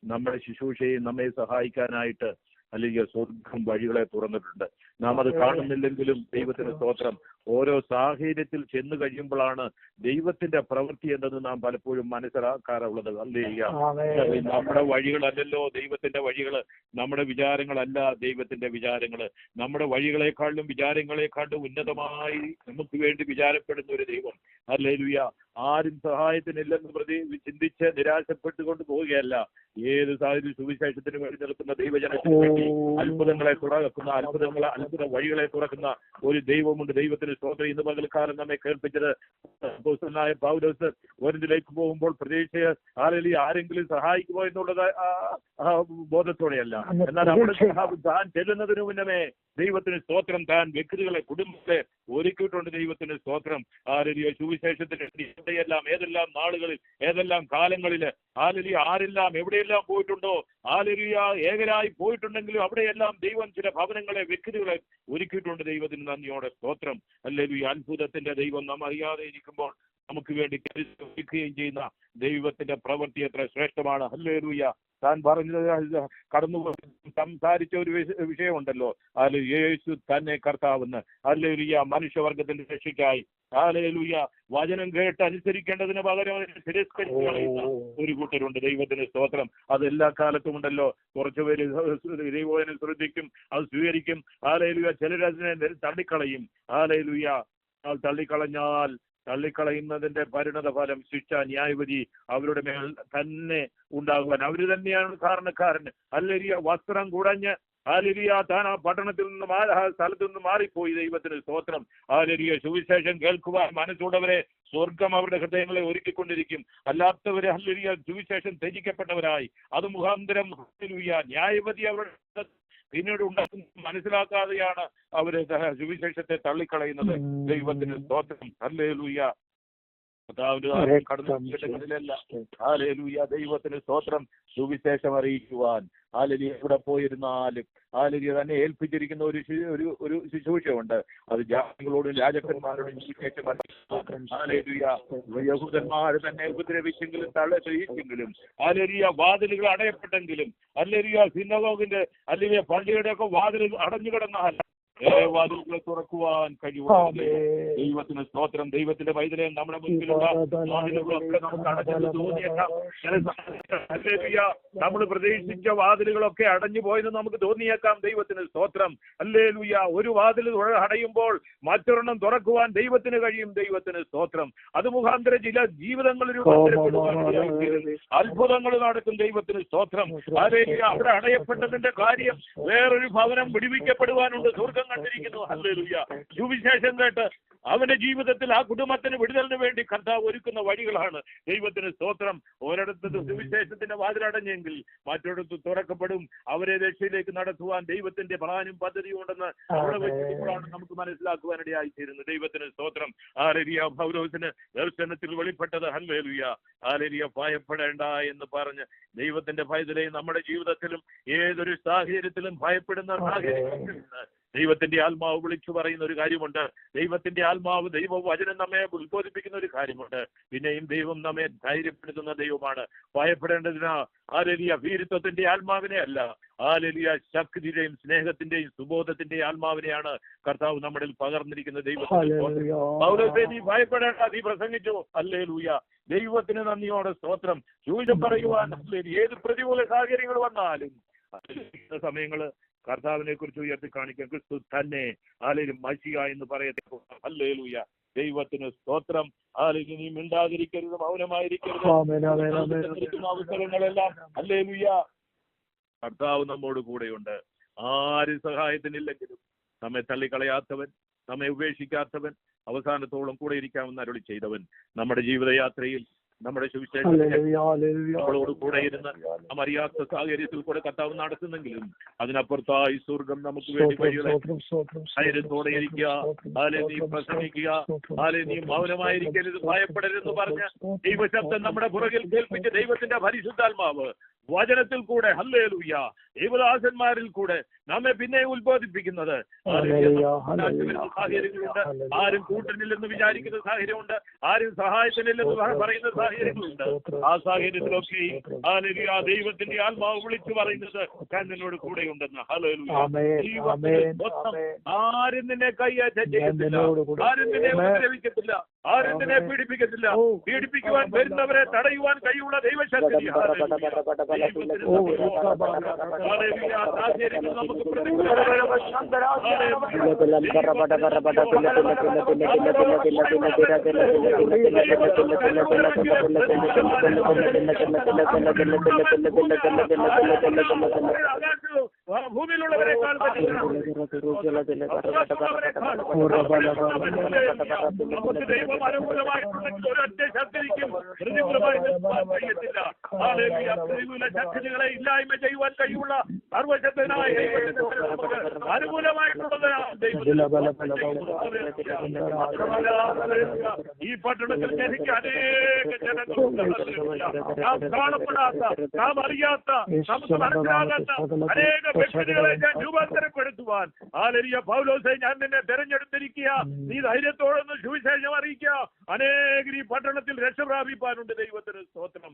നമ്മുടെ ശുശ്രൂഷയെ നമ്മെ സഹായിക്കാനായിട്ട് അല്ലെങ്കിൽ സ്വർഗം വഴികളെ തുറന്നിട്ടുണ്ട്. നാം അത് കാണുന്നില്ലെങ്കിലും ദൈവത്തിന് സ്തോത്രം. ഓരോ സാഹചര്യത്തിൽ ചെന്ന് കഴിയുമ്പോഴാണ് ദൈവത്തിന്റെ പ്രവൃത്തി എന്തെന്ന് നാം പലപ്പോഴും മനസ്സിലാക്കാറുള്ളത്. നമ്മുടെ വഴികളല്ലല്ലോ ദൈവത്തിന്റെ വഴികള്, നമ്മുടെ വിചാരങ്ങളല്ല ദൈവത്തിന്റെ വിചാരങ്ങള്. നമ്മുടെ വഴികളെക്കാളും വിചാരങ്ങളെക്കാളും ഉന്നതമായി നമുക്ക് വേണ്ടി വിചാരപ്പെടുന്ന ഒരു ദൈവം. ഹല്ലേലൂയ. ആരും സഹായത്തിനില്ലെന്ന് ചിന്തിച്ച് നിരാശപ്പെട്ടുകൊണ്ട് പോവുകയല്ല. ഏത് സാഹചര്യം സുവിശേഷത്തിന് വേണ്ടി നിൽക്കുന്ന ദൈവജനത്തിന് വേണ്ടി അത്ഭുതങ്ങളെ തുറക്കുന്ന അത്ഭുത വഴികളെ തുറക്കുന്ന ഒരു ദൈവമുണ്ട്. ദൈവത്തിന് സ്തോത്രം. ഇന്ന് പകൽക്കാലം നമ്മെ കേൾപ്പിച്ചത് അപ്പോസ്തലനായ പൗലോസ് കോരിന്തിലേക്ക് പോകുമ്പോൾ പ്രതീക്ഷ ആരെങ്കിലും സഹായിക്കുമോ എന്നുള്ള ബോധത്തോടെയല്ല. എന്നാൽ അവിടെ താൻ ചെല്ലുന്നതിന് മുന്നമേ ദൈവത്തിന് സ്തോത്രം, താൻ വ്യക്തികളെ കുടുംബത്തെ ഒരുക്കിയിട്ടുണ്ട്. ദൈവത്തിന് സ്തോത്രം. സുവിശേഷത്തിന് എവിടെയെല്ലാം ഏതെല്ലാം നാളുകളിൽ ഏതെല്ലാം കാലങ്ങളില് ആരെല്ലാം എവിടെയെല്ലാം പോയിട്ടുണ്ടോ, ഏകരായി പോയിട്ടുണ്ടെങ്കിലും അവിടെയെല്ലാം ദൈവം ചില ഭവനങ്ങളെ വ്യക്തികളെ ഒരുക്കിയിട്ടുണ്ട്. ദൈവത്തിന് നന്ദിയോടെ സ്തോത്രം. ഹല്ലേലൂയ. അത്ഭുതത്തിന്റെ ദൈവം നാം അറിയാതെ ഇരിക്കുമ്പോൾ നമുക്ക് വേണ്ടി ഒരുക്കുകയും ചെയ്യുന്ന ദൈവത്തിന്റെ പ്രവൃത്തി എത്ര ശ്രേഷ്ഠമാണ്. ഹല്ലേലൂയ. താൻ പറഞ്ഞത് കടന്നു സംസാരിച്ച ഒരു വിഷയമുണ്ടല്ലോ, അതിൽ യേശു തന്നെ കർത്താവെന്ന്. ഹല്ലേലൂയ. മനുഷ്യവർഗത്തിന്റെ രക്ഷയ്ക്കായി ഹല്ലേലൂയ വചനം കേട്ട് അനുസരിക്കേണ്ടതിന് പകരം തിരസ്കരിക്കുന്ന ഒരു കൂട്ടരുണ്ട്. ദൈവത്തിന് സ്തോത്രം. അത് എല്ലാ കാലത്തും ഉണ്ടല്ലോ. കുറച്ചുപേര് ദൈവവചനം ശ്രദ്ധിക്കും, അത് സ്വീകരിക്കും. ഹല്ലേലൂയ. ചിലരതിനെ തള്ളിക്കളയും. ഹല്ലേലൂയ. തള്ളിക്കളയുന്നതിന്റെ പരിണത ഫലം, ശിക്ഷ, ന്യായവിധി അവരുടെ മേൽ തന്നെ ഉണ്ടാകുവാൻ അവർ തന്നെയാണ് കാരണക്കാരൻ. ഹല്ലേലൂയ. വസ്ത്രം കുടഞ്ഞ് ഹല്ലേലൂയ താൻ ആ പട്ടണത്തിൽ നിന്ന് സ്ഥലത്തു നിന്ന് മാറിപ്പോയി. ദൈവത്തിന് സ്തോത്രം. ഹല്ലേലൂയ. സുവിശേഷം കേൾക്കുവാൻ മനസ്സുള്ളവരെ സ്വർഗം അവരുടെ ഹൃദയങ്ങളെ ഒരുക്കിക്കൊണ്ടിരിക്കും. അല്ലാത്തവരെ ഹല്ലേലൂയ സുവിശേഷം ത്യജിക്കപ്പെട്ടവരായി അത് മുഖാന്തരം ഹല്ലേലൂയ ന്യായവിധി അവരുടെ പിന്നീട് ഉണ്ടാക്കുന്ന മനസ്സിലാക്കാതെയാണ് അവര് സുവിശേഷത്തെ തള്ളിക്കളയുന്നത്. ദൈവത്തിന് സ്തോത്രം. ഹല്ലേലൂയ. ദൈവത്തിന് സ്തോത്രം. സുവിശേഷം അറിയിക്കുവാൻ എവിടെ പോയിരുന്നാലും തന്നെ ഏൽപ്പിച്ചിരിക്കുന്ന ഒരു ശുശ്രൂഷയുണ്ട്. അത് ജാതികളോടും രാജാക്കന്മാരോടും യഹൂദന്മാർ തന്നെ ഉപദ്രവിച്ചെങ്കിലും തള്ളിയെങ്കിലും വാതിലുകൾ അടയപ്പെട്ടെങ്കിലും സിനഗോഗിന്റെ പള്ളിയുടെ ഒക്കെ വാതിൽ അടഞ്ഞു കിടന്നാൽ വാതിലുകളെ തുറക്കുവാൻ കഴിവുണ്ട്. ദൈവത്തിന് സ്തോത്രം. ദൈവത്തിന്റെ വൈദ്യം നമ്മുടെ മുൻപിലുള്ള വാതിലുകളൊക്കെ നമുക്ക് അടഞ്ഞെന്ന് തോന്നിയേക്കാം. നമ്മൾ പ്രതീക്ഷിച്ച വാതിലുകളൊക്കെ അടഞ്ഞു പോയെന്ന് നമുക്ക് തോന്നിയേക്കാം. ദൈവത്തിന് സ്തോത്രം. ഹല്ലേലൂയ. ഒരു വാതിൽ അടയുമ്പോൾ മറ്റൊരെണ്ണം തുറക്കുവാൻ ദൈവത്തിന് കഴിയും. ദൈവത്തിന് സ്തോത്രം. അത് മുഖാന്തരം ചില ജീവിതങ്ങൾ അത്ഭുതങ്ങൾ നടക്കും. ദൈവത്തിന് സ്തോത്രം. അവിടെ അടയപ്പെട്ടതിന്റെ കാര്യം വേറൊരു ഭവനം വിടുവിക്കപ്പെടുവാനുണ്ട്. സ്വർഗം കണ്ടിരിക്കുന്നു. ഹല്ലേലൂയ. സുവിശേഷം കേട്ട് അവന്റെ ജീവിതത്തിൽ ആ കുടുംബത്തിന് വിടുതലിന് വേണ്ടി കർത്താവ് ഒരുക്കുന്ന വഴികളാണ്. ദൈവത്തിന് സ്തോത്രം. ഒരിടത്ത് സുവിശേഷത്തിന്റെ വാതിലടഞ്ഞെങ്കിൽ മറ്റൊരിടത്ത് തുറക്കപ്പെടും. അവരെ രക്ഷയിലേക്ക് നടത്തുവാൻ ദൈവത്തിന്റെ പ്ലാനും പദ്ധതിയും ഉണ്ടെന്ന് അവിടെ വെച്ചിട്ടുമ്പോഴാണ് നമുക്ക് മനസ്സിലാക്കുവാനിടയായിത്തീരുന്നത്. ദൈവത്തിന് സ്തോത്രം. ഹല്ലേലൂയ. പൗലോസിന് ദർശനത്തിൽ വെളിപ്പെട്ടത് ഹല്ലേലൂയ. ഹല്ലേലൂയ. ഭയപ്പെടേണ്ട എന്ന് പറഞ്ഞ് ദൈവത്തിന്റെ ഭയത്തിലെ നമ്മുടെ ജീവിതത്തിലും ഏതൊരു സാഹചര്യത്തിലും ഭയപ്പെടുന്ന സാഹചര്യം ദൈവത്തിന്റെ ആത്മാവ് വിളിച്ചു പറയുന്ന ഒരു കാര്യമുണ്ട്. ദൈവത്തിന്റെ ആത്മാവ് ദൈവവചനം നമ്മെ ഉത്ബോധിപ്പിക്കുന്ന ഒരു കാര്യമുണ്ട്. പിന്നെയും ദൈവം നമ്മെ ധൈര്യപ്പെടുത്തുന്ന ദൈവമാണ്. ഭയപ്പെടേണ്ടതിന് ഹല്ലേലൂയ വീരത്വത്തിന്റെ ആത്മാവിനെ അല്ല, ഹല്ലേലൂയ ശക്തിയുടെയും സ്നേഹത്തിന്റെയും സുബോധത്തിന്റെയും ആത്മാവിനെയാണ് കർത്താവ് നമ്മളിൽ പകർന്നിരിക്കുന്ന. ദൈവത്തെ നീ ഭയപ്പെടേണ്ട, നീ പ്രസംഗിച്ചു. ഹല്ലേലൂയ. ദൈവത്തിന് നന്ദിയോടെ സ്തോത്രം. സൂചന പറയുവാൻ ഏത് പ്രതികൂല സാഹചര്യങ്ങൾ വന്നാലും സമയങ്ങള് കർത്താവിനെ കുറിച്ച് ഉയർത്തി കാണിക്കാൻ ക്രിസ്തു തന്നെ മശിഹ എന്ന് പറയട്ടെ. ഹല്ലേലൂയ. ദൈവത്തിന് സ്തോത്രം. നീ മിണ്ടാതിരിക്കരുത്, മൗനമായിരിക്കരുത്. അവസരങ്ങളെല്ലാം ഹല്ലേലൂയ കർത്താവ് നമ്മോട് കൂടെയുണ്ട്. ആര് സഹായത്തിനില്ലെങ്കിലും നമ്മെ തള്ളിക്കളയാത്തവൻ, നമ്മെ ഉപേക്ഷിക്കാത്തവൻ, അവസാനത്തോളം കൂടെ ഇരിക്കാമെന്ന് അരുളി ചെയ്തവൻ നമ്മുടെ ജീവിതയാത്രയിൽ നമ്മുടെ നമ്മളോട് കൂടെ ഇരുന്ന് നാം അറിയാത്ത സാഹചര്യത്തിൽ കൂടെ കർത്താവ് നടത്തുന്നെങ്കിലും അതിനപ്പുറത്തായി സ്വർഗം നമുക്ക് വേണ്ടി വഴികളെ ധൈര്യത്തോടെ ഇരിക്കുക. നീ പ്രസംഗിക്കുക. നീ മൗനമായിരിക്കരുത്, ഭയപ്പെടരുതെന്ന് പറഞ്ഞ് ദൈവശബ്ദം നമ്മുടെ പുറകിൽ കേൾപ്പിച്ച് ദൈവത്തിന്റെ പരിശുദ്ധാത്മാവ് വചനത്തിൽ കൂടെ ഹല്ലേലൂയ ദൈവദാസന്മാരിൽ കൂടെ നമ്മെ പിന്നെ ഉത്ബോധിപ്പിക്കുന്നത് സാഹചര്യങ്ങളുണ്ട്. ആരും കൂട്ടനില്ലെന്ന് വിചാരിക്കുന്ന സാഹചര്യമുണ്ട്. ആരും സഹായത്തിനില്ലെന്ന് പറയുന്ന സാഹചര്യങ്ങളുണ്ട്. ആ സാഹചര്യത്തിലൊക്കെ ഹല്ലേലൂയ ദൈവത്തിന്റെ ആത്മാവ് വിളിച്ചു പറയുന്നത് ഞാൻ നിന്നോട് കൂടെയുണ്ടെന്ന്. ഹല്ലേലൂയ ആരും നിന്നെ കൈയേറ്റം ചെയ്യത്തില്ല. ആരും നിന്നെ ഉപദ്രവിക്കത്തില്ല. ആരും നിന്നെ പീഡിപ്പിക്കത്തില്ല. പീഡിപ്പിക്കുവാൻ വരുന്നവരെ തടയുവാൻ കഴിയുള്ള ദൈവശക്തി നമുക്ക് ഭൂമിയിലുള്ളവരെക്കാൾ നമുക്ക് ദൈവം അനുകൂലമായിട്ടുണ്ടെങ്കിൽ ഒരൊറ്റ ശക്തിക്കും പ്രതികൂലമായി കഴിയത്തില്ല. പ്രതികൂല ശക്തികളെ ഇല്ലായ്മ ചെയ്യുവാൻ കഴിയുള്ള സർവശക്തനായ അനുകൂലമായിട്ടുള്ളതാണ് ഈ പട്ടണത്തിൽ ജനിക്ക് അനേക ജനങ്ങളുണ്ട്. നാം കാണപ്പെടാത്ത, നാം അറിയാത്ത, നമുക്ക് മനസ്സിലാകാത്ത അനേക വ്യക്തികളെ ഞാൻ രൂപാന്തരപ്പെടുത്തുവാൻ ഹല്ലേലൂയ പൗലോസേ ഞാൻ നിന്നെ തെരഞ്ഞെടുത്തിരിക്കുക. നീ ധൈര്യത്തോടൊന്ന് സുവിശേഷം അറിയിക്കുക. അനേകം ഈ പട്ടണത്തിൽ രക്ഷ പ്രാപിപ്പാനുണ്ട്. ദൈവത്തിന് സ്തോത്രം.